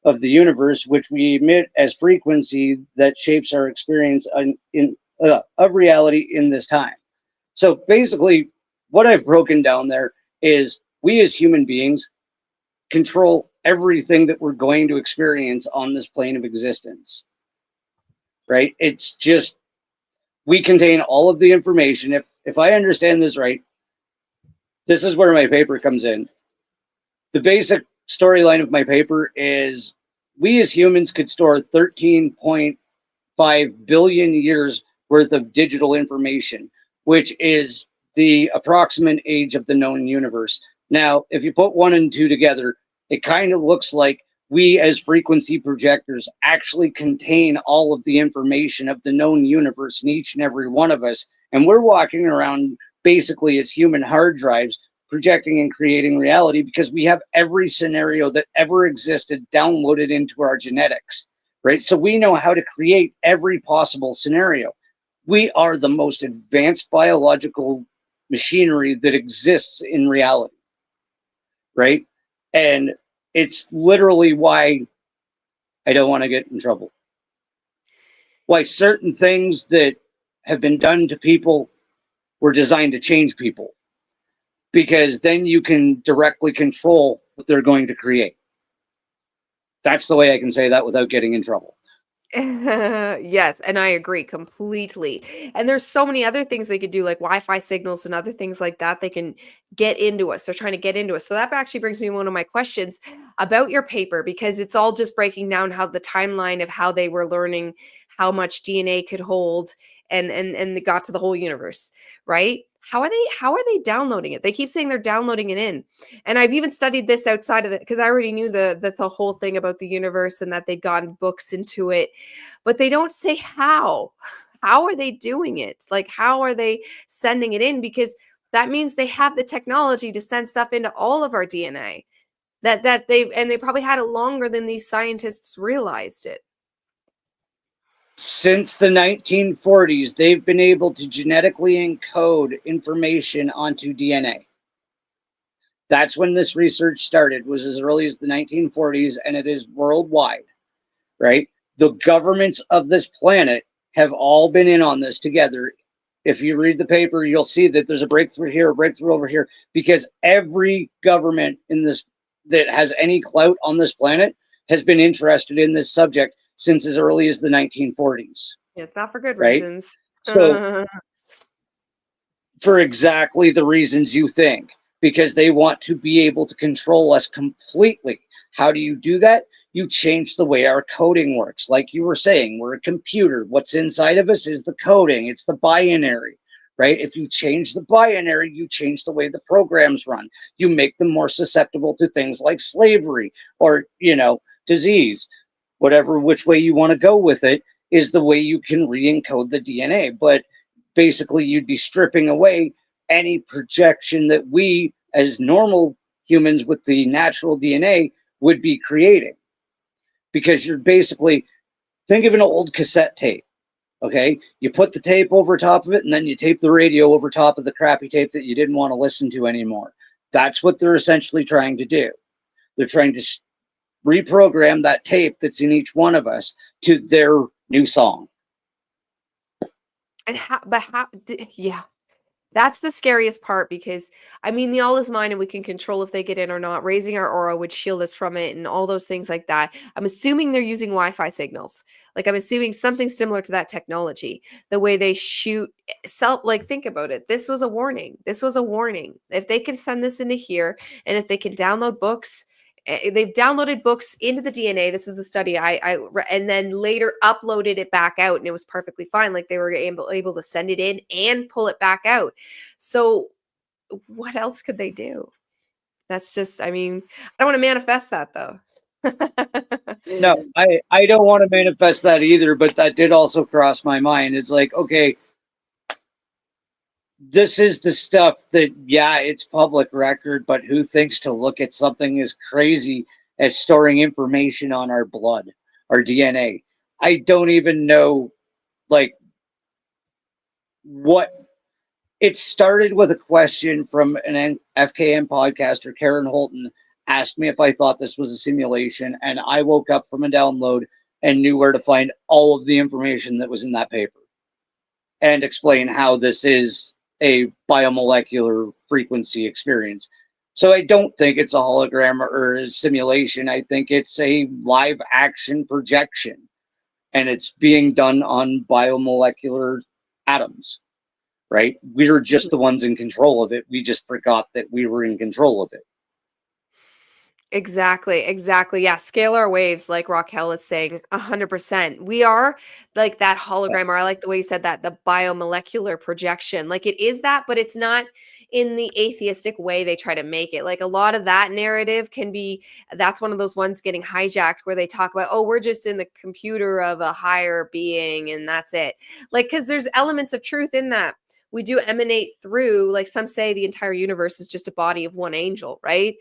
of the universe, which we emit as frequency that shapes our experience of reality in this time. So basically, what I've broken down there is, we as human beings control everything that we're going to experience on this plane of existence, right? It's just, we contain all of the information. If I understand this right, this is where my paper comes in. The basic storyline of my paper is, we as humans could store 13.5 billion years worth of digital information, which is the approximate age of the known universe. Now, if you put 1 and 2 together, it kind of looks like we as frequency projectors actually contain all of the information of the known universe in each and every one of us. And we're walking around basically as human hard drives, projecting and creating reality, because we have every scenario that ever existed downloaded into our genetics, right? So we know how to create every possible scenario. We are the most advanced biological machinery that exists in reality, right? And it's literally why I don't want to get in trouble. Why certain things that have been done to people were designed to change people, because then you can directly control what they're going to create. That's the way I can say that without getting in trouble. Yes, and I agree completely. And there's so many other things they could do, like Wi-Fi signals and other things like that. They can get into us. They're trying to get into us. So that actually brings me to one of my questions about your paper, because it's all just breaking down how the timeline of how they were learning how much DNA could hold, and they got to the whole universe, right? How are they downloading it? They keep saying they're downloading it in. And I've even studied this outside of it, because I already knew the whole thing about the universe and that they'd gotten books into it, but they don't say how. How are they doing it? Like, how are they sending it in? Because that means they have the technology to send stuff into all of our DNA. They probably had it longer than these scientists realized it. Since the 1940s, they've been able to genetically encode information onto DNA. That's when this research started, was as early as the 1940s, and it is worldwide, right? The governments of this planet have all been in on this together. If you read the paper, you'll see that there's a breakthrough here, a breakthrough over here, because every government in this that has any clout on this planet has been interested in this subject since as early as the 1940s, It's not for good right? reasons. So for exactly the reasons you think, because they want to be able to control us completely. How do you do that? You change the way our coding works. Like you were saying, we're a computer. What's inside of us is the coding, it's the binary, right? If you change the binary, you change the way the programs run. You make them more susceptible to things like slavery or, disease. Whatever, which way you want to go with it is the way you can re-encode the DNA. But basically you'd be stripping away any projection that we as normal humans with the natural DNA would be creating, because you're basically, think of an old cassette tape. Okay, you put the tape over top of it, and then you tape the radio over top of the crappy tape that you didn't want to listen to anymore. That's what they're essentially trying to do. They're trying to reprogram that tape that's in each one of us to their new song. And yeah. That's the scariest part, because I mean, the all is mine and we can control if they get in or not. Raising our aura would shield us from it and all those things like that. I'm assuming they're using Wi-Fi signals. Like, I'm assuming something similar to that technology. The way they shoot like, think about it. This was a warning. This was a warning. If they can send this into here, and if they can download books, they've downloaded books into the DNA. This is the study and then later uploaded it back out, and it was perfectly fine. Like, they were able to send it in and pull it back out. So what else could they do? That's just, I mean, I don't want to manifest that though. No, I don't want to manifest that either, but that did also cross my mind. It's like, okay, this is the stuff that, yeah, it's public record, but who thinks to look at something as crazy as storing information on our blood, our DNA? I don't even know, like, what. It started with a question from an FKM podcaster, Karen Holton, asked me if I thought this was a simulation, and I woke up from a download and knew where to find all of the information that was in that paper and explain how this is a biomolecular frequency experience. So I don't think it's a hologram or a simulation. I think it's a live action projection, and it's being done on biomolecular atoms, right? We're just the ones in control of it. We just forgot that we were in control of it. Exactly, exactly. Yeah, scalar waves, like Raquel is saying, 100%. We are like that hologram, or I like the way you said that, the biomolecular projection. Like, it is that, but it's not in the atheistic way they try to make it. Like, a lot of that narrative can be, that's one of those ones getting hijacked where they talk about, oh, we're just in the computer of a higher being and that's it. Like, because there's elements of truth in that. We do emanate through, like, some say the entire universe is just a body of one angel, right?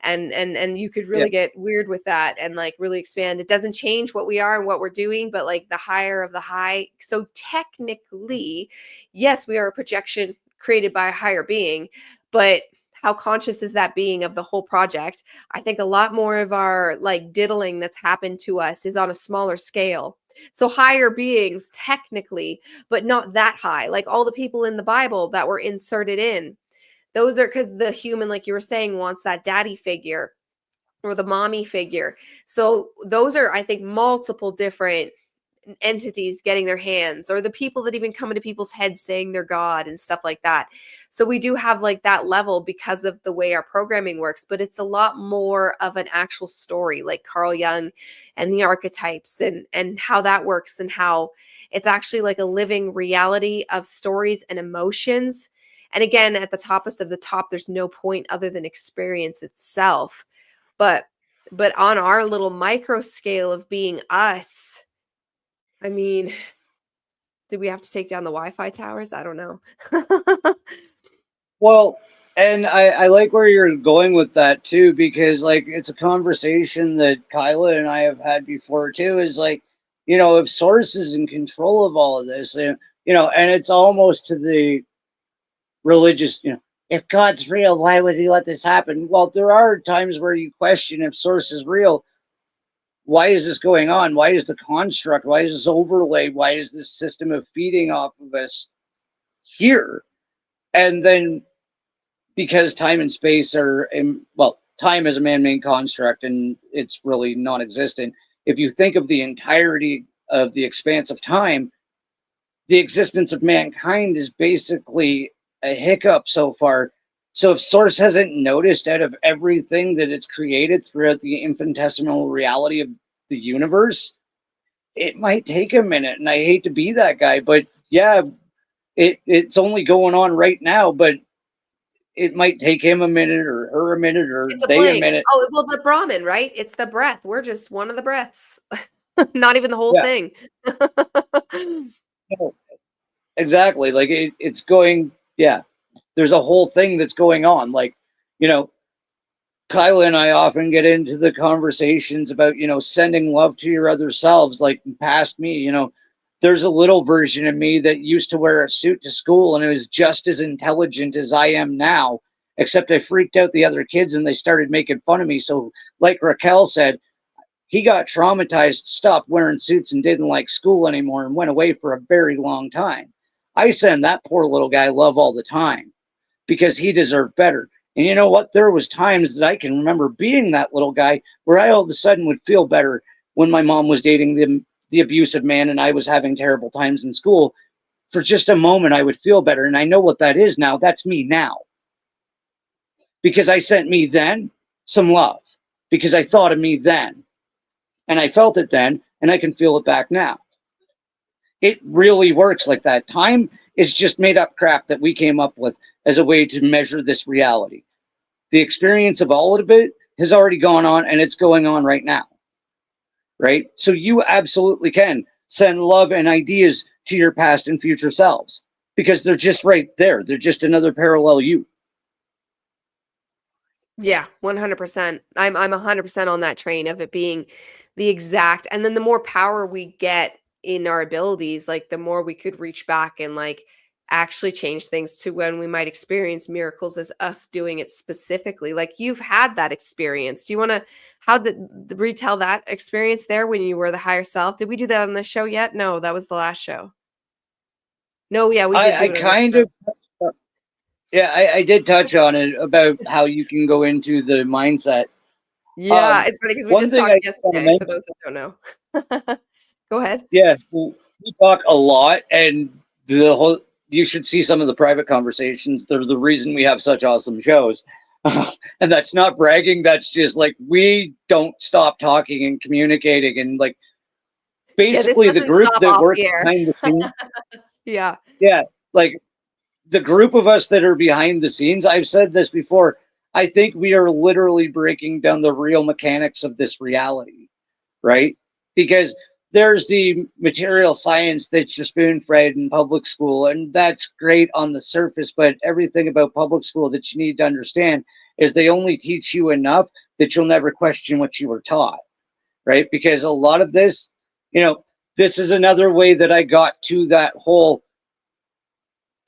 And you could Yeah. really get weird with that and like really expand. It doesn't change what we are and what we're doing, but like the higher of the high. So technically, yes, we are a projection created by a higher being, but how conscious is that being of the whole project? I think a lot more of our like diddling that's happened to us is on a smaller scale. So higher beings technically, but not that high. Like all the people in the Bible that were inserted in, those are because the human, like you were saying, wants that daddy figure or the mommy figure. So those are, I think, multiple different entities getting their hands, or the people that even come into people's heads saying they're God and stuff like that. So we do have like that level because of the way our programming works, but it's a lot more of an actual story, like Carl Jung and the archetypes and how that works, and how it's actually like a living reality of stories and emotions. And again, at the toppest of the top, there's no point other than experience itself. But on our little micro scale of being us, I mean, did we have to take down the Wi-Fi towers? I don't know. Well, and I like where you're going with that too, because like it's a conversation that Kyla and I have had before too, is like, if Source is in control of all of this, and it's almost to the religious, if God's real, why would he let this happen? Well, there are times where you question if Source is real. Why is this going on? Why is the construct? Why is this overlay? Why is this system of feeding off of us here? And then because time and space are, time is a man-made construct and it's really non-existent. If you think of the entirety of the expanse of time, the existence of mankind is basically a hiccup so far. So if Source hasn't noticed, out of everything that it's created throughout the infinitesimal reality of the universe, it might take a minute. And I hate to be that guy, but yeah, it's only going on right now, but it might take him a minute or her a minute or It's a they blink. a minute. Oh, well, the Brahmin, right? It's the breath. We're just one of the breaths. Not even the whole Yeah. thing. Exactly. Like it's going, yeah, there's a whole thing that's going on. Like, Kyla and I often get into the conversations about, sending love to your other selves, like past me, there's a little version of me that used to wear a suit to school and it was just as intelligent as I am now, except I freaked out the other kids and they started making fun of me. So like Raquel said, he got traumatized, stopped wearing suits and didn't like school anymore and went away for a very long time. I send that poor little guy love all the time because he deserved better. And you know what? There was times that I can remember being that little guy where I all of a sudden would feel better when my mom was dating the abusive man and I was having terrible times in school. For just a moment, I would feel better. And I know what that is now. That's me now. Because I sent me then some love. Because I thought of me then. And I felt it then. And I can feel it back now. It really works like that. Time is just made up crap that we came up with as a way to measure this reality. The experience of all of it has already gone on and it's going on right now. Right? So you absolutely can send love and ideas to your past and future selves because they're just right there. They're just another parallel you. Yeah, 100%. I'm 100% on that train of it being the exact, and then the more power we get in our abilities, like the more we could reach back and like actually change things to when we might experience miracles as us doing it specifically. Like you've had that experience. Do you want to retell that experience there when you were the higher self? Did we do that on the show yet? No, that was the last show. No, yeah, we did do I it on the kind show. of, yeah, I did touch on it about how you can go into the mindset. Yeah, it's funny because we One just thing talked I want to yesterday, for mention, those that don't know. Go ahead. yeah, well, we talk a lot, and you should see some of the private conversations. They're the reason we have such awesome shows. And that's not bragging. That's just like we don't stop talking and communicating, and like Yeah, this basically the doesn't group stop that off works the air. behind the scenes. Yeah. Yeah, like the group of us that are behind the scenes. I've said this before. I think we are literally breaking down the real mechanics of this reality, right? Because there's the material science that you're spoon-fed in public school, and that's great on the surface, but everything about public school that you need to understand is they only teach you enough that you'll never question what you were taught, right? Because a lot of this, this is another way that I got to that whole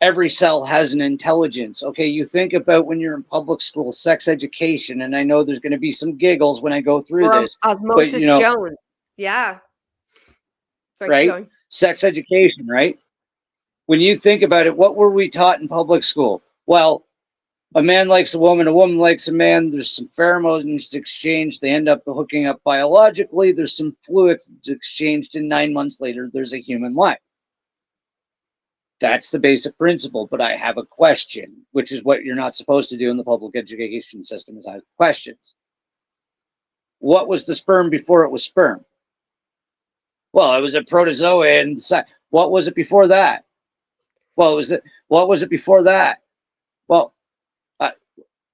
every cell has an intelligence. Okay, you think about when you're in public school, sex education, and I know there's going to be some giggles when I go through Or this, but Osmosis Jones. Yeah. Sorry, keep right? going. Sex education, right? When you think about it, what were we taught in public school? Well, A man likes a woman likes a man. There's some pheromones exchanged. They end up hooking up biologically. There's some fluids exchanged, and 9 months later, there's a human life. That's the basic principle. But I have a question, which is what you're not supposed to do in the public education system, is ask questions. What was the sperm before it was sperm? Well, it was a protozoa, and what was it before that? Well, what was it before that? Well,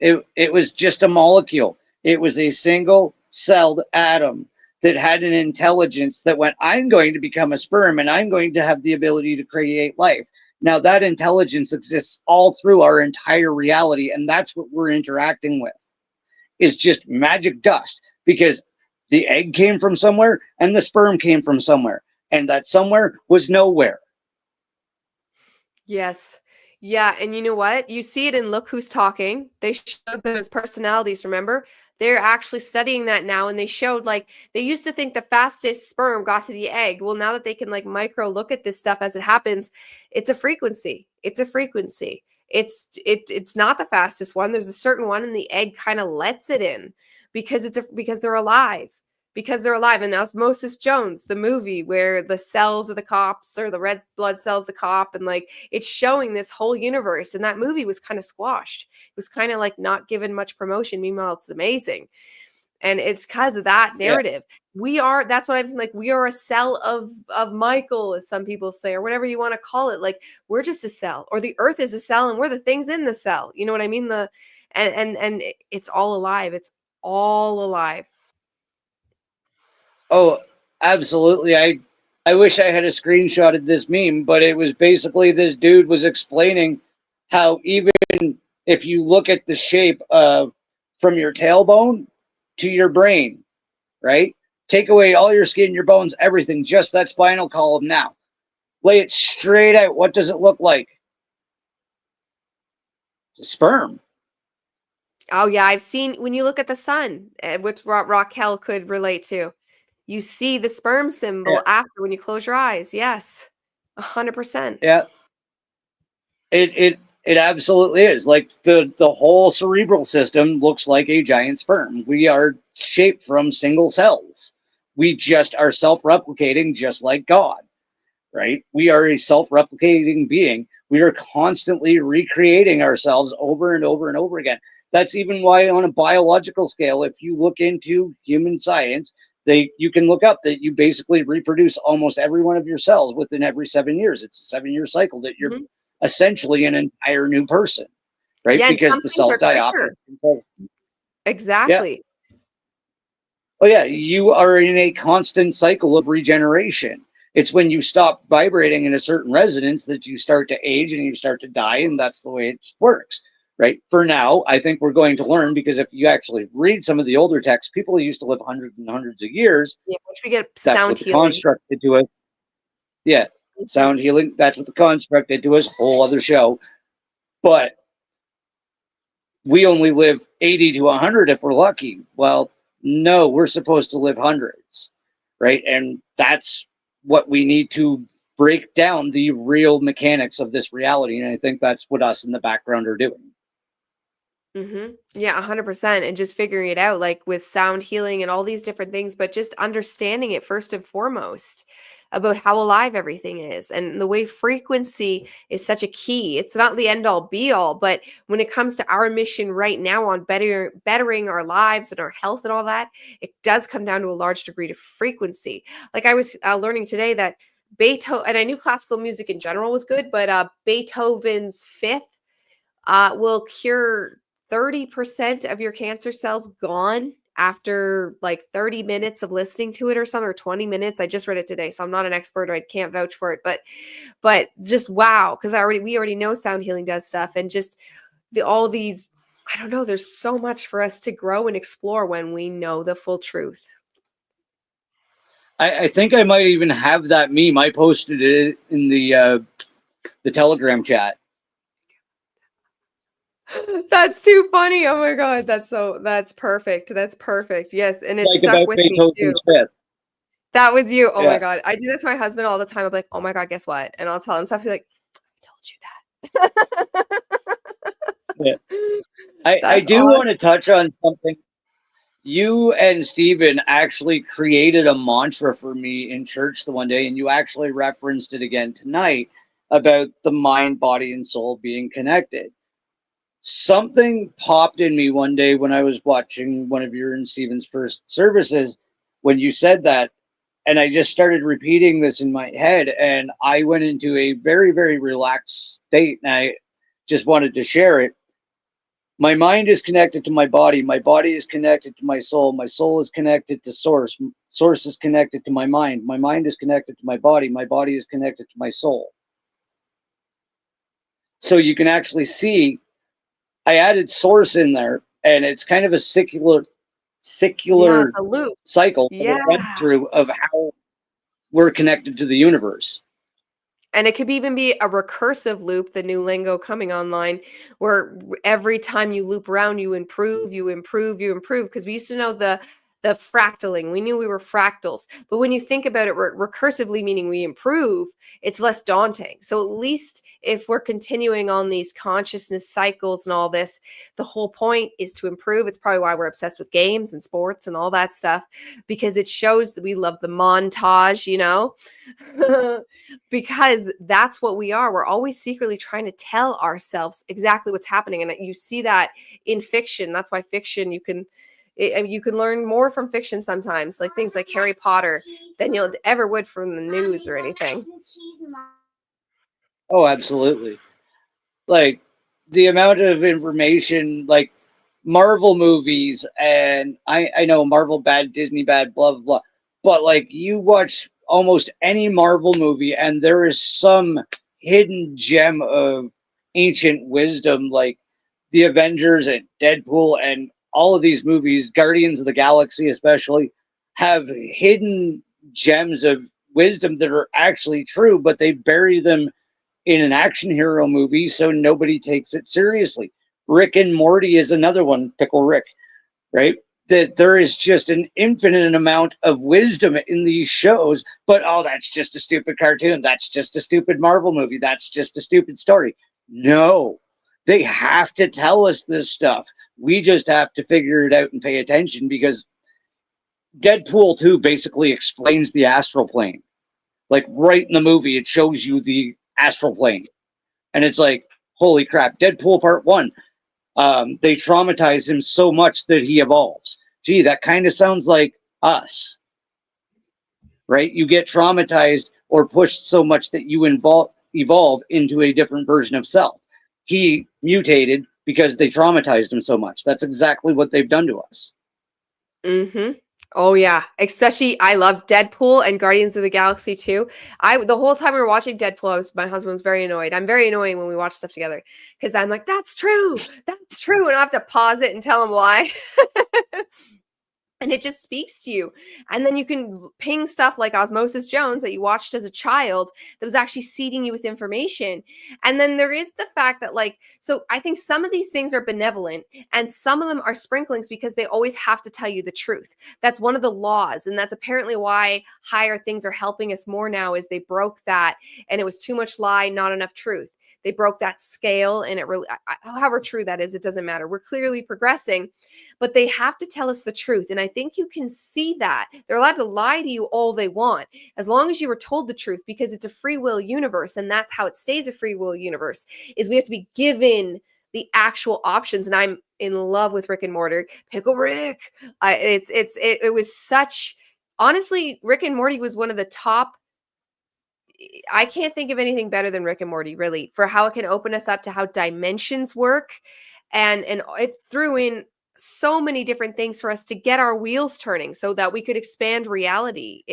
it was just a molecule. It was a single-celled atom that had an intelligence that went, I'm going to become a sperm and I'm going to have the ability to create life. Now that intelligence exists all through our entire reality, and that's what we're interacting with, is just magic dust, because the egg came from somewhere and the sperm came from somewhere, and that somewhere was nowhere. Yes. Yeah, and you know what? You see it in Look Who's Talking. They showed them as personalities, remember? They're actually studying that now, and they showed, like, they used to think the fastest sperm got to the egg. Well, now that they can, like, micro look at this stuff as it happens, it's a frequency. It's a frequency. It's not the fastest one. There's a certain one, and the egg kind of lets it in because because they're alive. Because they're alive. And Osmosis Jones, the movie where the cells of the cops, or the red blood cells, the cop, and like it's showing this whole universe. And that movie was kind of squashed. It was kind of like not given much promotion. Meanwhile, it's amazing. And it's because of that narrative. Yeah. That's what I'm like, we are a cell of Michael, as some people say, or whatever you want to call it. Like, we're just a cell, or the earth is a cell and we're the things in the cell. You know what I mean? And it's all alive. It's all alive. Oh, absolutely. I wish I had a screenshot of this meme, but it was basically this dude was explaining how even if you look at the shape from your tailbone to your brain, right? Take away all your skin, your bones, everything, just that spinal column now. Lay it straight out. What does it look like? It's a sperm. Oh yeah, I've seen, when you look at the sun, which Raquel could relate to. You see the sperm symbol after when you close your eyes. Yes, 100%. Yeah, it absolutely is. Like the whole cerebral system looks like a giant sperm. We are shaped from single cells. We just are self-replicating, just like God, right? We are a self-replicating being. We are constantly recreating ourselves over and over and over again. That's even why, on a biological scale, if you look into human science, you can look up that you basically reproduce almost every one of your cells within every 7 years. It's a 7-year cycle that you're essentially an entire new person, right? Yeah, because the cells die off. Exactly. Yeah. Oh yeah, you are in a constant cycle of regeneration. It's when you stop vibrating in a certain resonance that you start to age and you start to die, and that's the way it works. Right. For now, I think we're going to learn, because if you actually read some of the older texts, people used to live hundreds and hundreds of years. Yeah, which we get that's sound what the healing. construct did to us. Yeah, sound healing. That's what the construct did to us. Whole other show. But we only live 80 to 100 if we're lucky. Well, no, we're supposed to live hundreds, right? And that's what we need to break down, the real mechanics of this reality. And I think that's what us in the background are doing. Yeah, 100%. And just figuring it out, like with sound healing and all these different things, but just understanding it first and foremost about how alive everything is, and the way frequency is such a key. It's not the end all be all, but when it comes to our mission right now on bettering our lives and our health and all that, it does come down to a large degree to frequency. Like I was learning today that Beethoven, and I knew classical music in general was good, but Beethoven's Fifth will cure 30% of your cancer cells gone after like 30 minutes of listening to it, or something, or 20 minutes. I just read it today, so I'm not an expert, or I can't vouch for it, but just wow, because we already know sound healing does stuff, and just all these, I don't know, there's so much for us to grow and explore when we know the full truth. I think I might even have that meme. I posted it in the Telegram chat. That's too funny. Oh my God. That's perfect. That's perfect. Yes. And it's like stuck with me too. Fifth. That was you. Oh my God. I do this to my husband all the time. I'm like, oh my God, guess what? And I'll tell him stuff. He's like, I told you that. Yeah. I That's do awesome. want to touch on something. You and Steven actually created a mantra for me in church the one day, and you actually referenced it again tonight about the mind, body, and soul being connected. Something popped in me one day when I was watching one of your and Steven's first services when you said that, and I just started repeating this in my head, and I went into a very, very relaxed state, and I just wanted to share it. My mind is connected to my body is connected to my soul is connected to source, source is connected to my mind is connected to my body is connected to my soul. So you can actually see I added source in there, and it's kind of a Yeah, secular the loop. cycle that Yeah. it went through of how we're connected to the universe. And it could even be a recursive loop, the new lingo coming online, where every time you loop around, you improve, you improve, you improve. Because we used to know the fractaling. We knew we were fractals. But when you think about it recursively, meaning we improve, it's less daunting. So at least if we're continuing on these consciousness cycles and all this, the whole point is to improve. It's probably why we're obsessed with games and sports and all that stuff, because it shows that we love the montage, you know? Because that's what we are. We're always secretly trying to tell ourselves exactly what's happening, and you see that in fiction. That's why fiction you can learn more from fiction sometimes, like things like Harry Potter, than you'll ever would from the news or anything. Oh, absolutely. Like the amount of information, like Marvel movies, and I know Marvel bad, Disney bad, blah blah blah. But like you watch almost any Marvel movie, and there is some hidden gem of ancient wisdom, like the Avengers and Deadpool, and all of these movies, Guardians of the Galaxy especially, have hidden gems of wisdom that are actually true, but they bury them in an action hero movie, so nobody takes it seriously. Rick and Morty is another one, Pickle Rick, right? That there is just an infinite amount of wisdom in these shows, but oh, that's just a stupid cartoon. That's just a stupid Marvel movie. That's just a stupid story. No, they have to tell us this stuff. We just have to figure it out and pay attention because Deadpool 2 basically explains the astral plane. Like right in the movie, it shows you the astral plane. And it's like, holy crap, Deadpool Part 1. They traumatize him so much that he evolves. Gee, that kind of sounds like us, right? You get traumatized or pushed so much that you evolve into a different version of self. He mutated because they traumatized him so much. That's exactly what they've done to us. Mm-hmm. Oh yeah, especially I love Deadpool and Guardians of the Galaxy too. The whole time we were watching Deadpool, my husband was very annoyed. I'm very annoying when we watch stuff together because I'm like, that's true, and I have to pause it and tell him why. And it just speaks to you. And then you can ping stuff like Osmosis Jones that you watched as a child that was actually seeding you with information. And then there is the fact that, like, so I think some of these things are benevolent and some of them are sprinklings because they always have to tell you the truth. That's one of the laws. And that's apparently why higher things are helping us more now, is they broke that and it was too much lie, not enough truth. They broke that scale, and it really, however true that is, it doesn't matter. We're clearly progressing, but they have to tell us the truth. And I think you can see that. They're allowed to lie to you all they want, as long as you were told the truth, because it's a free will universe. And that's how it stays a free will universe, is we have to be given the actual options. And I'm in love with Rick and Morty. Pickle Rick. It was such, honestly, Rick and Morty was one of the top. I can't think of anything better than Rick and Morty, really, for how it can open us up to how dimensions work. And it threw in so many different things for us to get our wheels turning so that we could expand reality.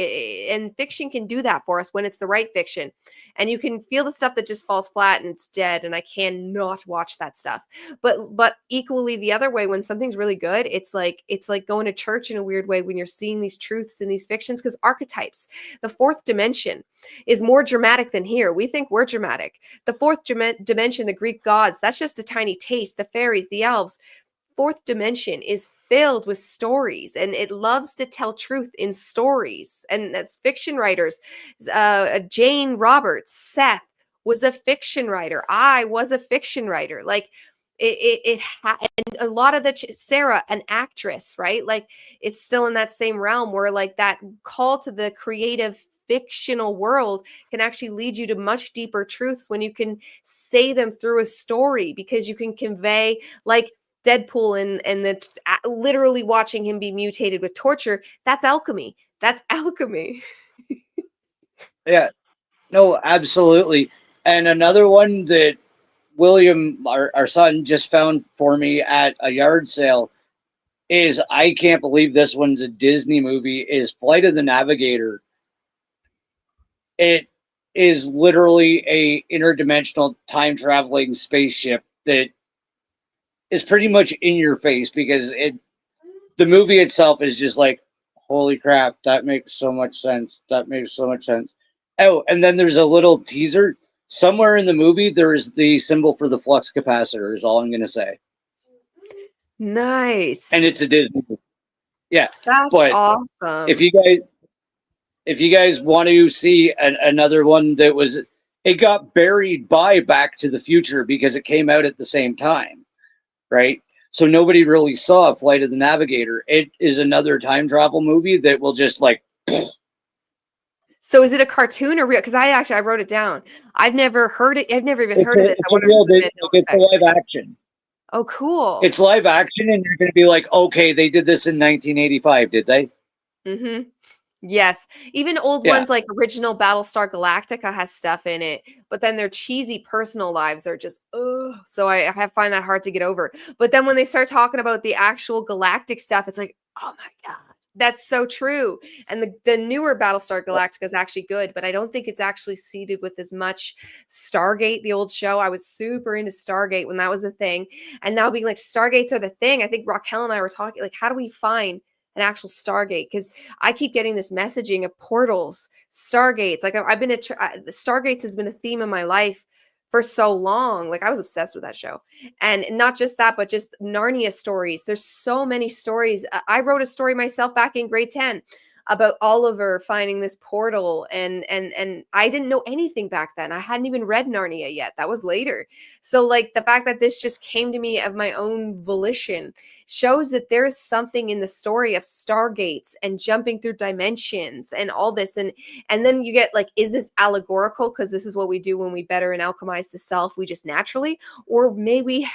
And fiction can do that for us when it's the right fiction. And you can feel the stuff that just falls flat and it's dead. And I cannot watch that stuff. But equally the other way, when something's really good, it's like going to church in a weird way when you're seeing these truths in these fictions, because archetypes, the fourth dimension, is more dramatic than here. We think we're dramatic. The fourth dimension, the Greek gods, that's just a tiny taste. The fairies, the elves. Fourth dimension is filled with stories, and it loves to tell truth in stories. And that's fiction writers. Jane Roberts, Seth was a fiction writer. I was a fiction writer. Like, and a lot of Sarah, an actress, right? Like it's still in that same realm where like that call to the creative fictional world can actually lead you to much deeper truths when you can say them through a story, because you can convey like Deadpool and literally watching him be mutated with torture. That's alchemy. That's alchemy. Yeah, no, absolutely. And another one that William, our son, just found for me at a yard sale is, I can't believe this one's a Disney movie, is Flight of the Navigator. It is literally a interdimensional time traveling spaceship that is pretty much in your face, because the movie itself is just like, holy crap, that makes so much sense. That makes so much sense. Oh, and then there's a little teaser. Somewhere in the movie, there is the symbol for the flux capacitor, is all I'm going to say. Nice. And it's a Disney movie. Yeah. That's but awesome. If you guys want to see another one that was, it got buried by Back to the Future because it came out at the same time, right? So nobody really saw Flight of the Navigator. It is another time travel movie that will just like. So is it a cartoon or real? Because I wrote it down. I've never heard it. I've never even heard of this. I wonder it's a live action. Oh, cool. It's live action, and you're going to be like, okay, they did this in 1985, did they? Mm-hmm. Yes. Even old ones like original Battlestar Galactica has stuff in it, but then their cheesy personal lives are just, ugh. So I find that hard to get over. But then when they start talking about the actual galactic stuff, it's like, oh my God, that's so true. And the newer Battlestar Galactica is actually good, but I don't think it's actually seeded with as much Stargate, the old show. I was super into Stargate when that was a thing. And now being like, Stargates are the thing. I think Raquel and I were talking, like, how do we find an actual Stargate? Because I keep getting this messaging of portals, Stargates. Like I've been Stargates has been a theme in my life for so long. Like I was obsessed with that show. And not just that, but just Narnia stories. There's so many stories. I wrote a story myself back in grade 10 about Oliver finding this portal, and I didn't know anything back then. I hadn't even read Narnia yet. That was later. So like the fact that this just came to me of my own volition shows that there's something in the story of stargates and jumping through dimensions and all this. And then you get like, is this allegorical? Because this is what we do when we better and alchemize the self. We just naturally, or maybe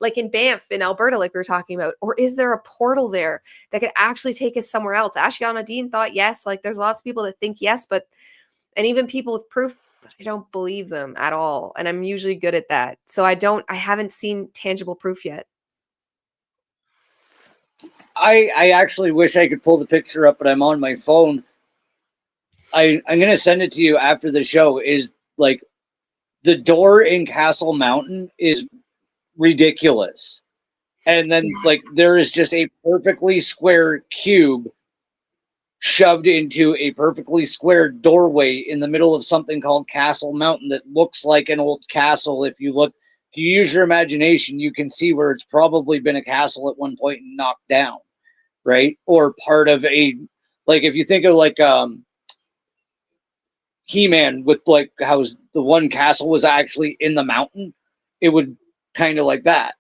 like in Banff in Alberta, like we were talking about, or is there a portal there that could actually take us somewhere else? Ashiana Dean thought yes. Like there's lots of people that think yes, and even people with proof, but I don't believe them at all. And I'm usually good at that. So I haven't seen tangible proof yet. I actually wish I could pull the picture up, but I'm on my phone. I'm going to send it to you after the show. Is like the door in Castle Mountain is ridiculous. And then like there is just a perfectly square cube shoved into a perfectly square doorway in the middle of something called Castle Mountain that looks like an old castle. If you use your imagination, you can see where it's probably been a castle at one point and knocked down, right? Or part of like if you think of like He-Man with like how the one castle was actually in the mountain, it would kind of like that,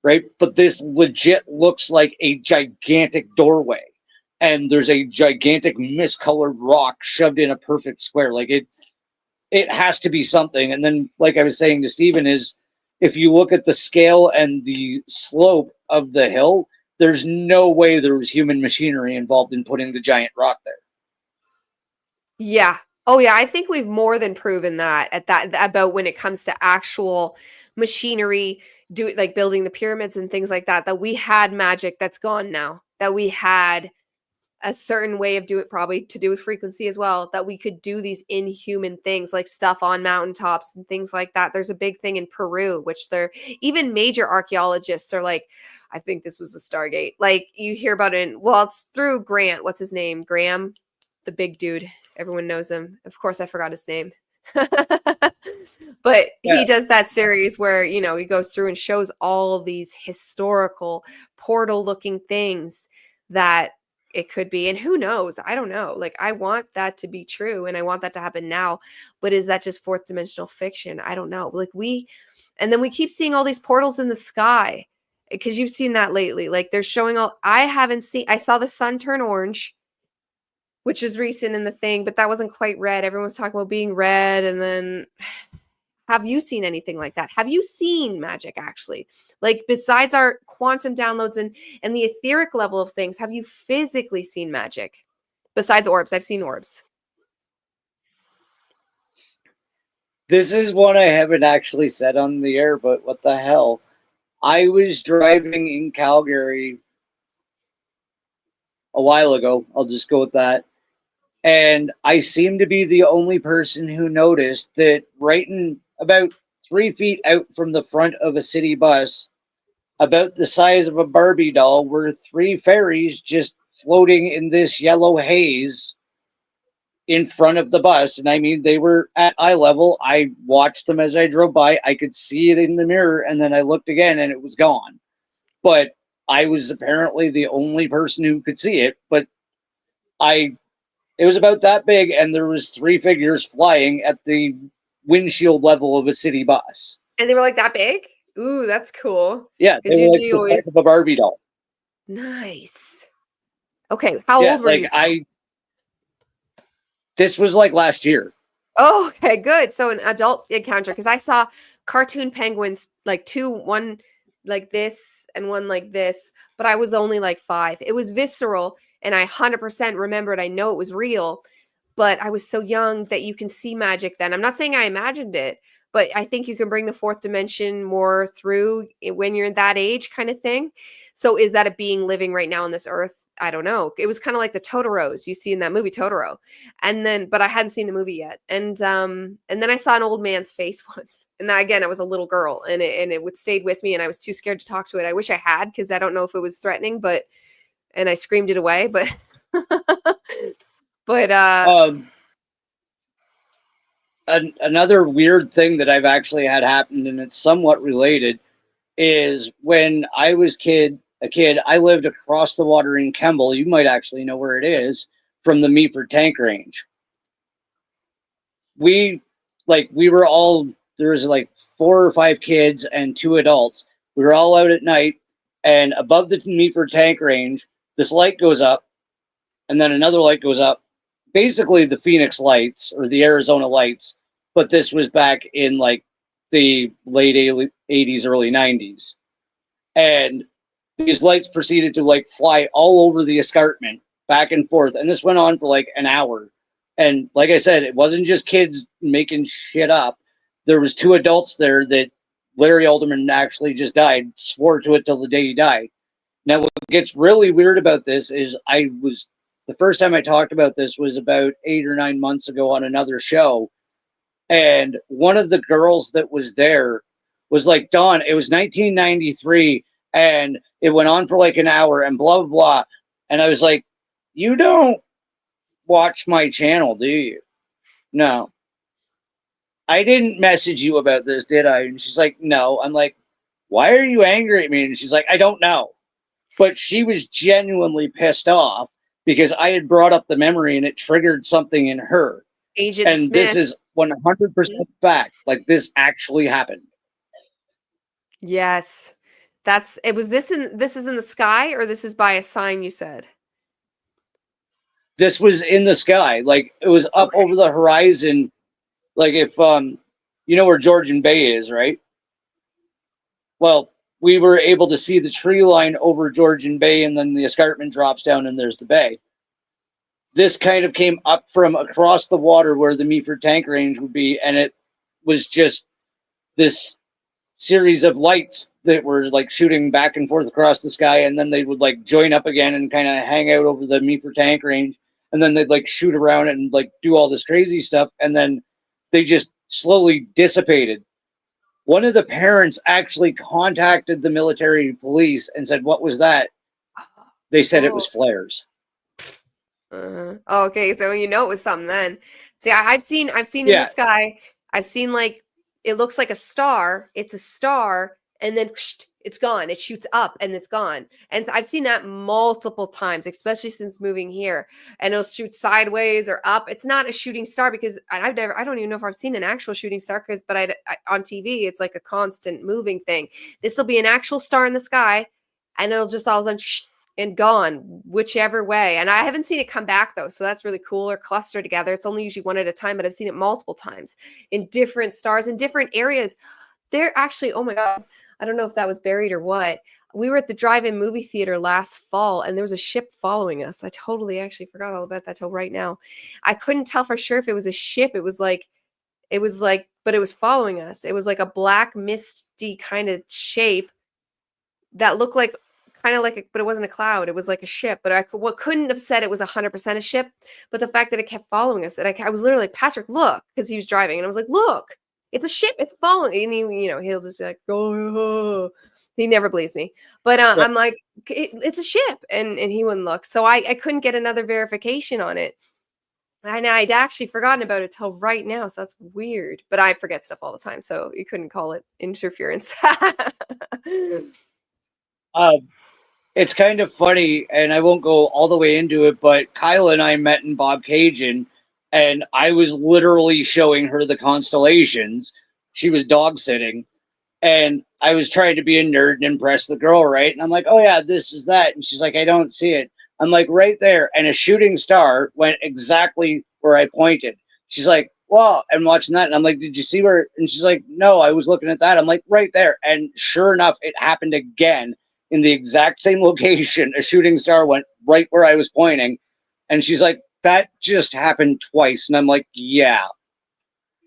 right? But this legit looks like a gigantic doorway, and there's a gigantic miscolored rock shoved in a perfect square. Like it has to be something. And then, like I was saying to Stephen, is if you look at the scale and the slope of the hill, there's no way there was human machinery involved in putting the giant rock there. Yeah. Oh yeah. I think we've more than proven that about when it comes to actual machinery, like building the pyramids and things like that we had magic that's gone now, that we had a certain way of probably to do with frequency as well, that we could do these inhuman things like stuff on mountaintops and things like that. There's a big thing in Peru, which even major archaeologists are like, I think this was a Stargate. Like you hear about it it's through Grant. What's his name? Graham, the big dude. Everyone knows him. Of course, I forgot his name. But he does that series where, he goes through and shows all of these historical portal looking things that it could be. And who knows? I don't know. Like, I want that to be true and I want that to happen now. But is that just fourth dimensional fiction? I don't know. Like And then we keep seeing all these portals in the sky, because you've seen that lately. Like they're showing I saw the sun turn orange, which is recent in the thing, but that wasn't quite red. Everyone was talking about being red. And then have you seen anything like that? Have you seen magic actually? Like besides our quantum downloads and the etheric level of things, have you physically seen magic? Besides orbs, I've seen orbs. This is one I haven't actually said on the air, but what the hell? I was driving in Calgary a while ago. I'll just go with that. And I seem to be the only person who noticed that right in about 3 feet out from the front of a city bus, about the size of a Barbie doll, were 3 fairies just floating in this yellow haze in front of the bus. And I mean, they were at eye level. I watched them as I drove by. I could see it in the mirror, and then I looked again and it was gone. But I was apparently the only person who could see it. But it was about that big, and there was 3 figures flying at the windshield level of a city bus. And they were like that big? Ooh, that's cool. Yeah, they were like the size of a Barbie doll. Nice. Okay, how old were you? This was like last year. Oh, okay, good. So an adult encounter, because I saw cartoon penguins, like one like this and one like this, but I was only like 5. It was visceral, and I 100% remembered. I know it was real, but I was so young that you can see magic then. I'm not saying I imagined it, but I think you can bring the 4th dimension more through when you're that age kind of thing. So is that a being living right now on this earth? I don't know. It was kind of like the Totoros you see in that movie Totoro. And then, but I hadn't seen the movie yet. And then I saw an old man's face once. And that, again, I was a little girl, and it stayed with me, and I was too scared to talk to it. I wish I had, because I don't know if it was threatening, and I screamed it away, but another weird thing that I've actually had happen, and it's somewhat related, is when I was a kid, I lived across the water in Kemble. You might actually know where it is, from the Meaford tank range. We were all, there was like 4 or 5 kids and 2 adults. We were all out at night, and above the Meaford tank range, this light goes up, and then another light goes up. Basically the Phoenix lights or the Arizona lights, but this was back in like the late 80s, early 90s. And these lights proceeded to like fly all over the escarpment, back and forth. And this went on for like an hour. And like I said, it wasn't just kids making shit up. There was 2 adults there that Larry Alderman actually just died, swore to it till the day he died. Now, what gets really weird about this is the first time I talked about this was about 8 or 9 months ago on another show. And one of the girls that was there was like, Don, it was 1993, and it went on for like an hour and blah, blah, blah. And I was like, you don't watch my channel, do you? No. I didn't message you about this, did I? And she's like, no. I'm like, why are you angry at me? And she's like, I don't know. But she was genuinely pissed off because I had brought up the memory and it triggered something in her. Agent and Smith. This is 100% fact. Like, this actually happened. Yes. This is in the sky, or this is by a sign, you said? This was in the sky. Like, it was up over the horizon. Like, if you know where Georgian Bay is, right? Well, we were able to see the tree line over Georgian Bay, and then the escarpment drops down and there's the bay. This kind of came up from across the water where the Meaford tank range would be, and it was just this series of lights that were like shooting back and forth across the sky, and then they would like join up again and kind of hang out over the Meaford tank range, and then they'd like shoot around and like do all this crazy stuff, and then they just slowly dissipated. One of the parents actually contacted the military police and said, what was that? They said it was flares. Okay, so you know it was something then. See, I've seen in the sky, I've seen like, it looks like a star. It's a star, and then it's gone. It shoots up and it's gone. And I've seen that multiple times, especially since moving here. And it'll shoot sideways or up. It's not a shooting star because I don't even know if I've seen an actual shooting star but on TV, it's like a constant moving thing. This will be an actual star in the sky and it'll just all of a sudden and gone whichever way. And I haven't seen it come back though. So that's really cool, or cluster together. It's only usually one at a time, but I've seen it multiple times in different stars in different areas. They're actually, oh my God, I don't know if that was buried or what. We were at the drive-in movie theater last fall and there was a ship following us. I totally actually forgot all about that till right now. I couldn't tell for sure if it was a ship. It was like, but it was following us. It was like a black misty kind of shape that looked like but it wasn't a cloud. It was like a ship, but couldn't have said it was 100% a ship. But the fact that it kept following us, and I was literally like, Patrick, look, because he was driving, and I was like, look, it's a ship, it's following. And he'll just be like, oh. He never believes me, but yeah. I'm like, it's a ship, and he wouldn't look. So I couldn't get another verification on it, and I'd actually forgotten about it till right now. So that's weird, but I forget stuff all the time, so you couldn't call it interference. It's kind of funny, and I won't go all the way into it, but Kyla and I met in Bob Cajun, and I was literally showing her the constellations. She was dog sitting, and I was trying to be a nerd and impress the girl, right? And I'm like, oh yeah, this is that. And she's like, I don't see it. I'm like, right there. And a shooting star went exactly where I pointed. She's like, wow, I'm watching that. And I'm like, did you see where? And she's like, no, I was looking at that. I'm like, right there. And sure enough, it happened again. In the exact same location, a shooting star went right where I was pointing. And she's like, that just happened twice. And I'm like, yeah.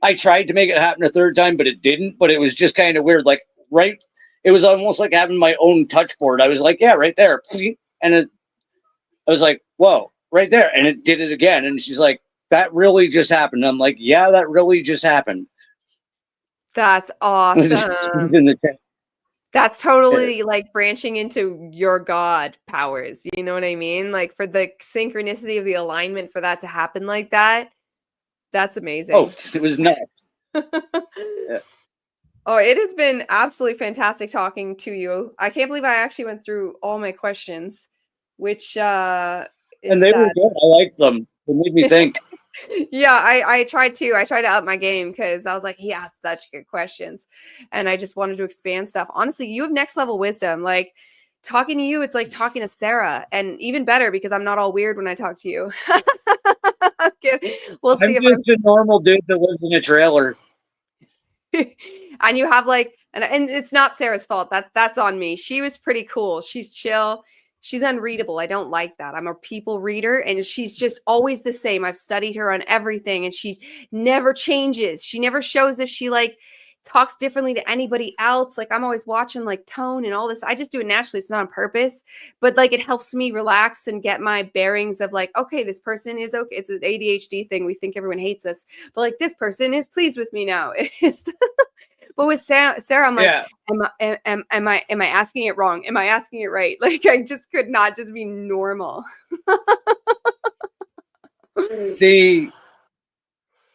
I tried to make it happen a third time, but it didn't. But it was just kind of weird. Like, right, it was almost like having my own touch board. I was like, yeah, right there. And I was like, whoa, right there. And it did it again. And she's like, that really just happened. And I'm like, yeah, that really just happened. That's awesome. In the chat. That's totally like branching into your God powers. You know what I mean? Like for the synchronicity of the alignment for that to happen like that. That's amazing. Oh, it was nuts. Yeah. Oh, it has been absolutely fantastic talking to you. I can't believe I actually went through all my questions, which and they were good. I liked them. It made me think. Yeah, I tried to up my game because I was like, he asked such good questions and I just wanted to expand stuff. Honestly, you have next level wisdom. Like talking to you, it's like talking to Sarah, and even better because I'm not all weird when I talk to you. We'll see. I'm just a normal dude that lives in a trailer. And you have like, and it's not Sarah's fault. That's on me. She was pretty cool. She's chill. She's unreadable. I don't like that. I'm a people reader, and she's just always the same. I've studied her on everything, and she never changes. She never shows if she like talks differently to anybody else. Like I'm always watching like tone and all this. I just do it naturally. It's not on purpose, but like it helps me relax and get my bearings of like, okay, this person is okay. It's an ADHD thing. We think everyone hates us, but like this person is pleased with me now. It's But with Sarah, I'm like, yeah. am I asking it wrong? Am I asking it right? Like I just could not just be normal.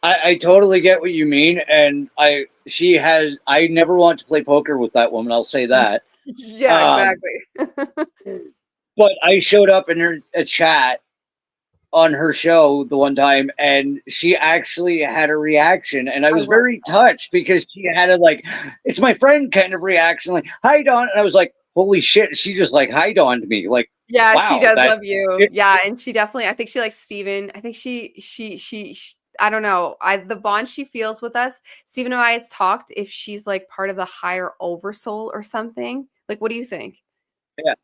I totally get what you mean, and I never want to play poker with that woman. I'll say that. Yeah, exactly. But I showed up in a chat on her show the one time, and she actually had a reaction, and I was very touched because she had a like, it's my friend kind of reaction, like, hi Don, and I was like, holy shit, she just like hi Don'd me, like, yeah, wow, she does love you. Yeah, and she definitely, I think she likes Steven. I think she I don't know, the bond she feels with us, Steven and I has talked if she's like part of the higher oversoul or something. Like, what do you think? Yeah,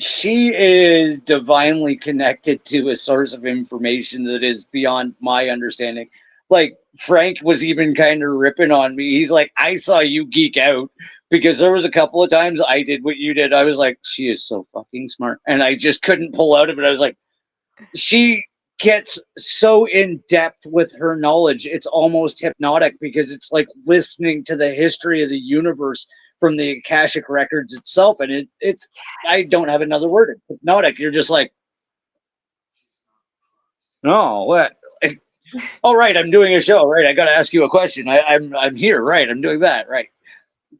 she is divinely connected to a source of information that is beyond my understanding. Like Frank was even kind of ripping on me. He's like, I saw you geek out because there was a couple of times I did what you did. I was like, she is so fucking smart. And I just couldn't pull out of it. I was like, she gets so in depth with her knowledge. It's almost hypnotic because it's like listening to the history of the universe from the Akashic records itself, and it's yes. I don't have another word. It's hypnotic. You're just like, no, what? Like, all right, I'm doing a show, right? I got to ask you a question. I'm here, right? I'm doing that, right?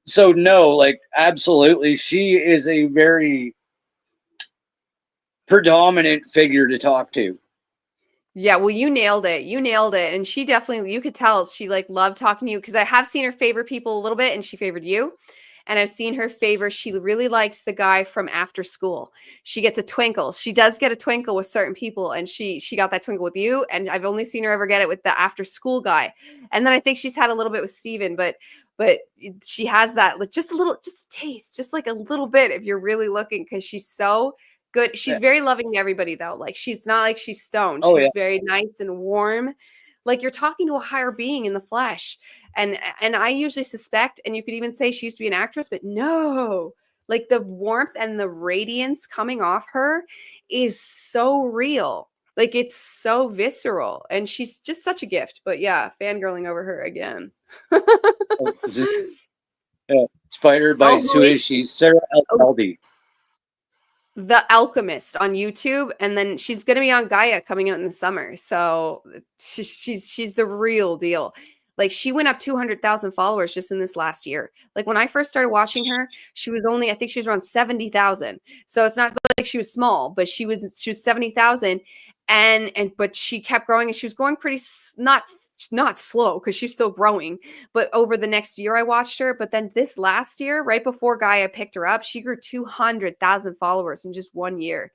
So no, like absolutely, she is a very predominant figure to talk to. Yeah, well, you nailed it. You nailed it. And she definitely, you could tell she like loved talking to you because I have seen her favor people a little bit and she favored you. And I've seen her favor. She really likes the guy from After School. She gets a twinkle. She does get a twinkle with certain people, and she got that twinkle with you. And I've only seen her ever get it with the After School guy. And then I think she's had a little bit with Steven, but she has that like just a little, just a taste, just like a little bit if you're really looking, because she's so good. She's Yeah. very loving to everybody though. Like she's not like she's stoned. Oh yeah. She's very nice and warm. Like you're talking to a higher being in the flesh. And I usually suspect, and you could even say she used to be an actress, but no. Like the warmth and the radiance coming off her is so real. Like it's so visceral. And she's just such a gift. But yeah, fangirling over her again. Oh, Spider Bites. Who Hopefully, is she? Sarah Alcaldi. The Alchemist on YouTube, and then she's gonna be on Gaia coming out in the summer. So she's the real deal. Like she went up 200,000 followers just in this last year. Like when I first started watching her, she was only, I think she was around 70,000. So it's not like she was small, but she was 70,000, and but she kept growing and she was going pretty not slow because she's still growing. But over the next year, I watched her. But then this last year, right before Gaia picked her up, she grew 200,000 followers in just 1 year.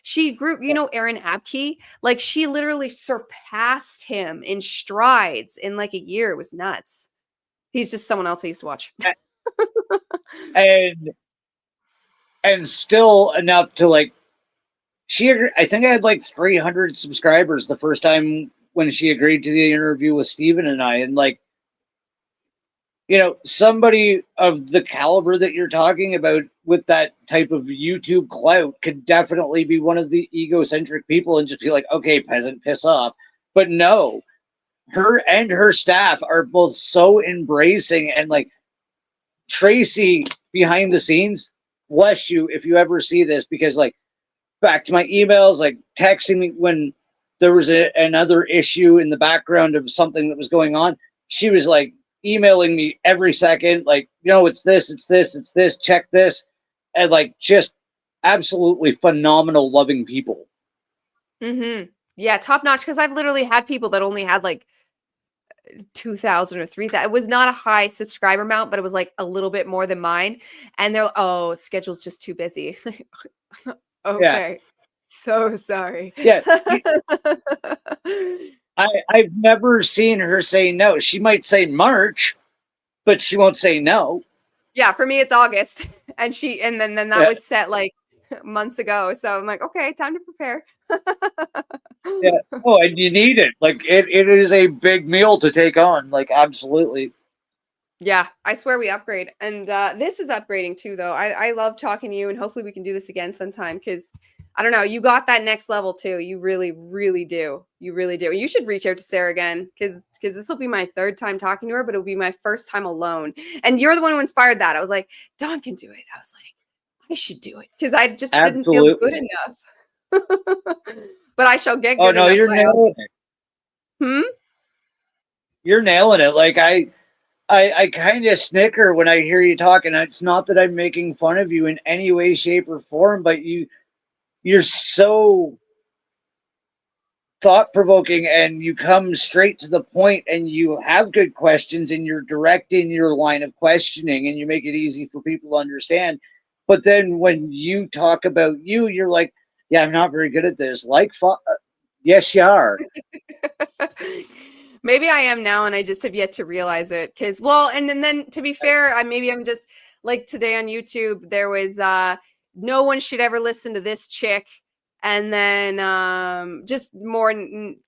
She grew, you know, Aaron Abkey, like she literally surpassed him in strides in like a year. It was nuts. He's just someone else I used to watch. and and still enough to like I think I had like 300 subscribers the first time when she agreed to the interview with Steven and I, and like, you know, somebody of the caliber that you're talking about with that type of YouTube clout could definitely be one of the egocentric people and just be like, okay, peasant, piss off. But no, her and her staff are both so embracing, and like Tracy behind the scenes, bless you if you ever see this, because like back to my emails, like texting me when there was another issue in the background of something that was going on. She was like emailing me every second, like, you know, it's this, it's this, it's this, check this. And like just absolutely phenomenal, loving people. Mm-hmm. Yeah, top notch. Because I've literally had people that only had like 2,000 or 3,000. It was not a high subscriber amount, but it was like a little bit more than mine. And they're, oh, schedule's just too busy. Yeah. Okay. So sorry. Yeah. I've never seen her say no. She might say March, but she won't say no. Yeah, for me it's August. And then that Yeah. was set like months ago. So I'm like, okay, time to prepare. Yeah. Oh, and you need it. Like it is a big meal to take on. Like absolutely. Yeah, I swear we upgrade. And this is upgrading too, though. I love talking to you, and hopefully we can do this again sometime because I don't know, you got that next level too. You really, really do. You really do. You should reach out to Sarah again because this will be my third time talking to her, but it'll be my first time alone. And you're the one who inspired that. I was like, Dawn can do it. I was like, I should do it because I just didn't feel good Absolutely. enough. But I shall get Oh good no, enough. you're nailing it. Hmm? You're nailing it. Like I kind of snicker when I hear you talking. It's not that I'm making fun of you in any way, shape, or form, but you're so thought provoking, and you come straight to the point, and you have good questions, and you're direct in your line of questioning, and you make it easy for people to understand. But then when you talk about you're like, yeah, I'm not very good at this. Like, yes, you are. Maybe I am now, and I just have yet to realize it. Because, well, and then to be fair, I'm just like today on YouTube. There was no one should ever listen to this chick, and then just more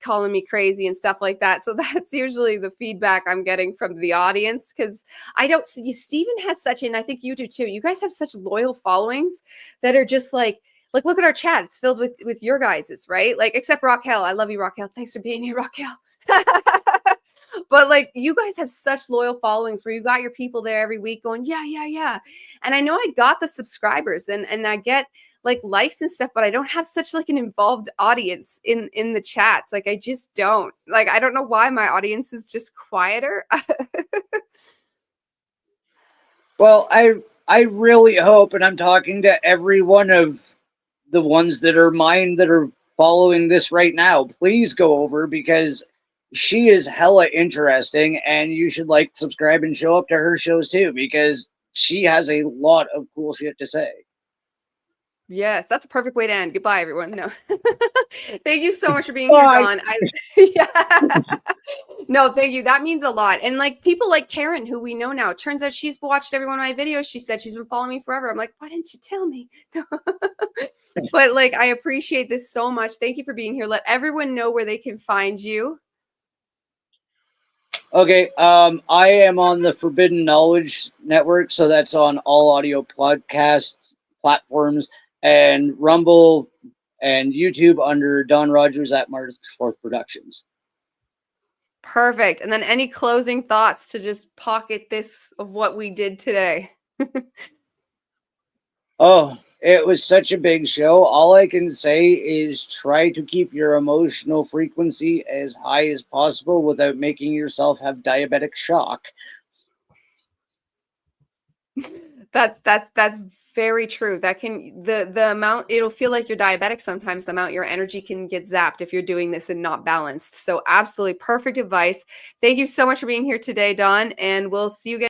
calling me crazy and stuff like that. So that's usually the feedback I'm getting from the audience because I don't see Steven has such, and I think you do too. You guys have such loyal followings that are just like look at our chat. It's filled with your guys's, right? Like except Raquel. I love you, Raquel. Thanks for being here, Raquel. But like you guys have such loyal followings where you got your people there every week going, yeah, yeah, yeah. And I know I got the subscribers and I get like likes and stuff, but I don't have such like an involved audience in the chats. Like I just don't. Like I don't know why my audience is just quieter. Well, I really hope, and I'm talking to every one of the ones that are mine that are following this right now. Please go over because she is hella interesting, and you should like subscribe and show up to her shows too because she has a lot of cool shit to say. Yes, that's a perfect way to end. Goodbye, everyone. No. Thank you so much for being here, Bye. Don. Yeah. No, thank you. That means a lot. And like people like Karen, who we know now, it turns out she's watched every one of my videos. She said she's been following me forever. I'm like, why didn't you tell me? But like, I appreciate this so much. Thank you for being here. Let everyone know where they can find you. Okay, I am on the Forbidden Knowledge Network, so that's on all audio podcasts platforms and Rumble and YouTube under Don Rogers at March 4th Productions. Perfect. And then any closing thoughts to just pocket this of what we did today? Oh, it was such a big show. All I can say is try to keep your emotional frequency as high as possible without making yourself have diabetic shock. That's very true. That can the amount it'll feel like you're diabetic sometimes, the amount your energy can get zapped if you're doing this and not balanced. So absolutely perfect advice. Thank you so much for being here today, Don, and we'll see you again.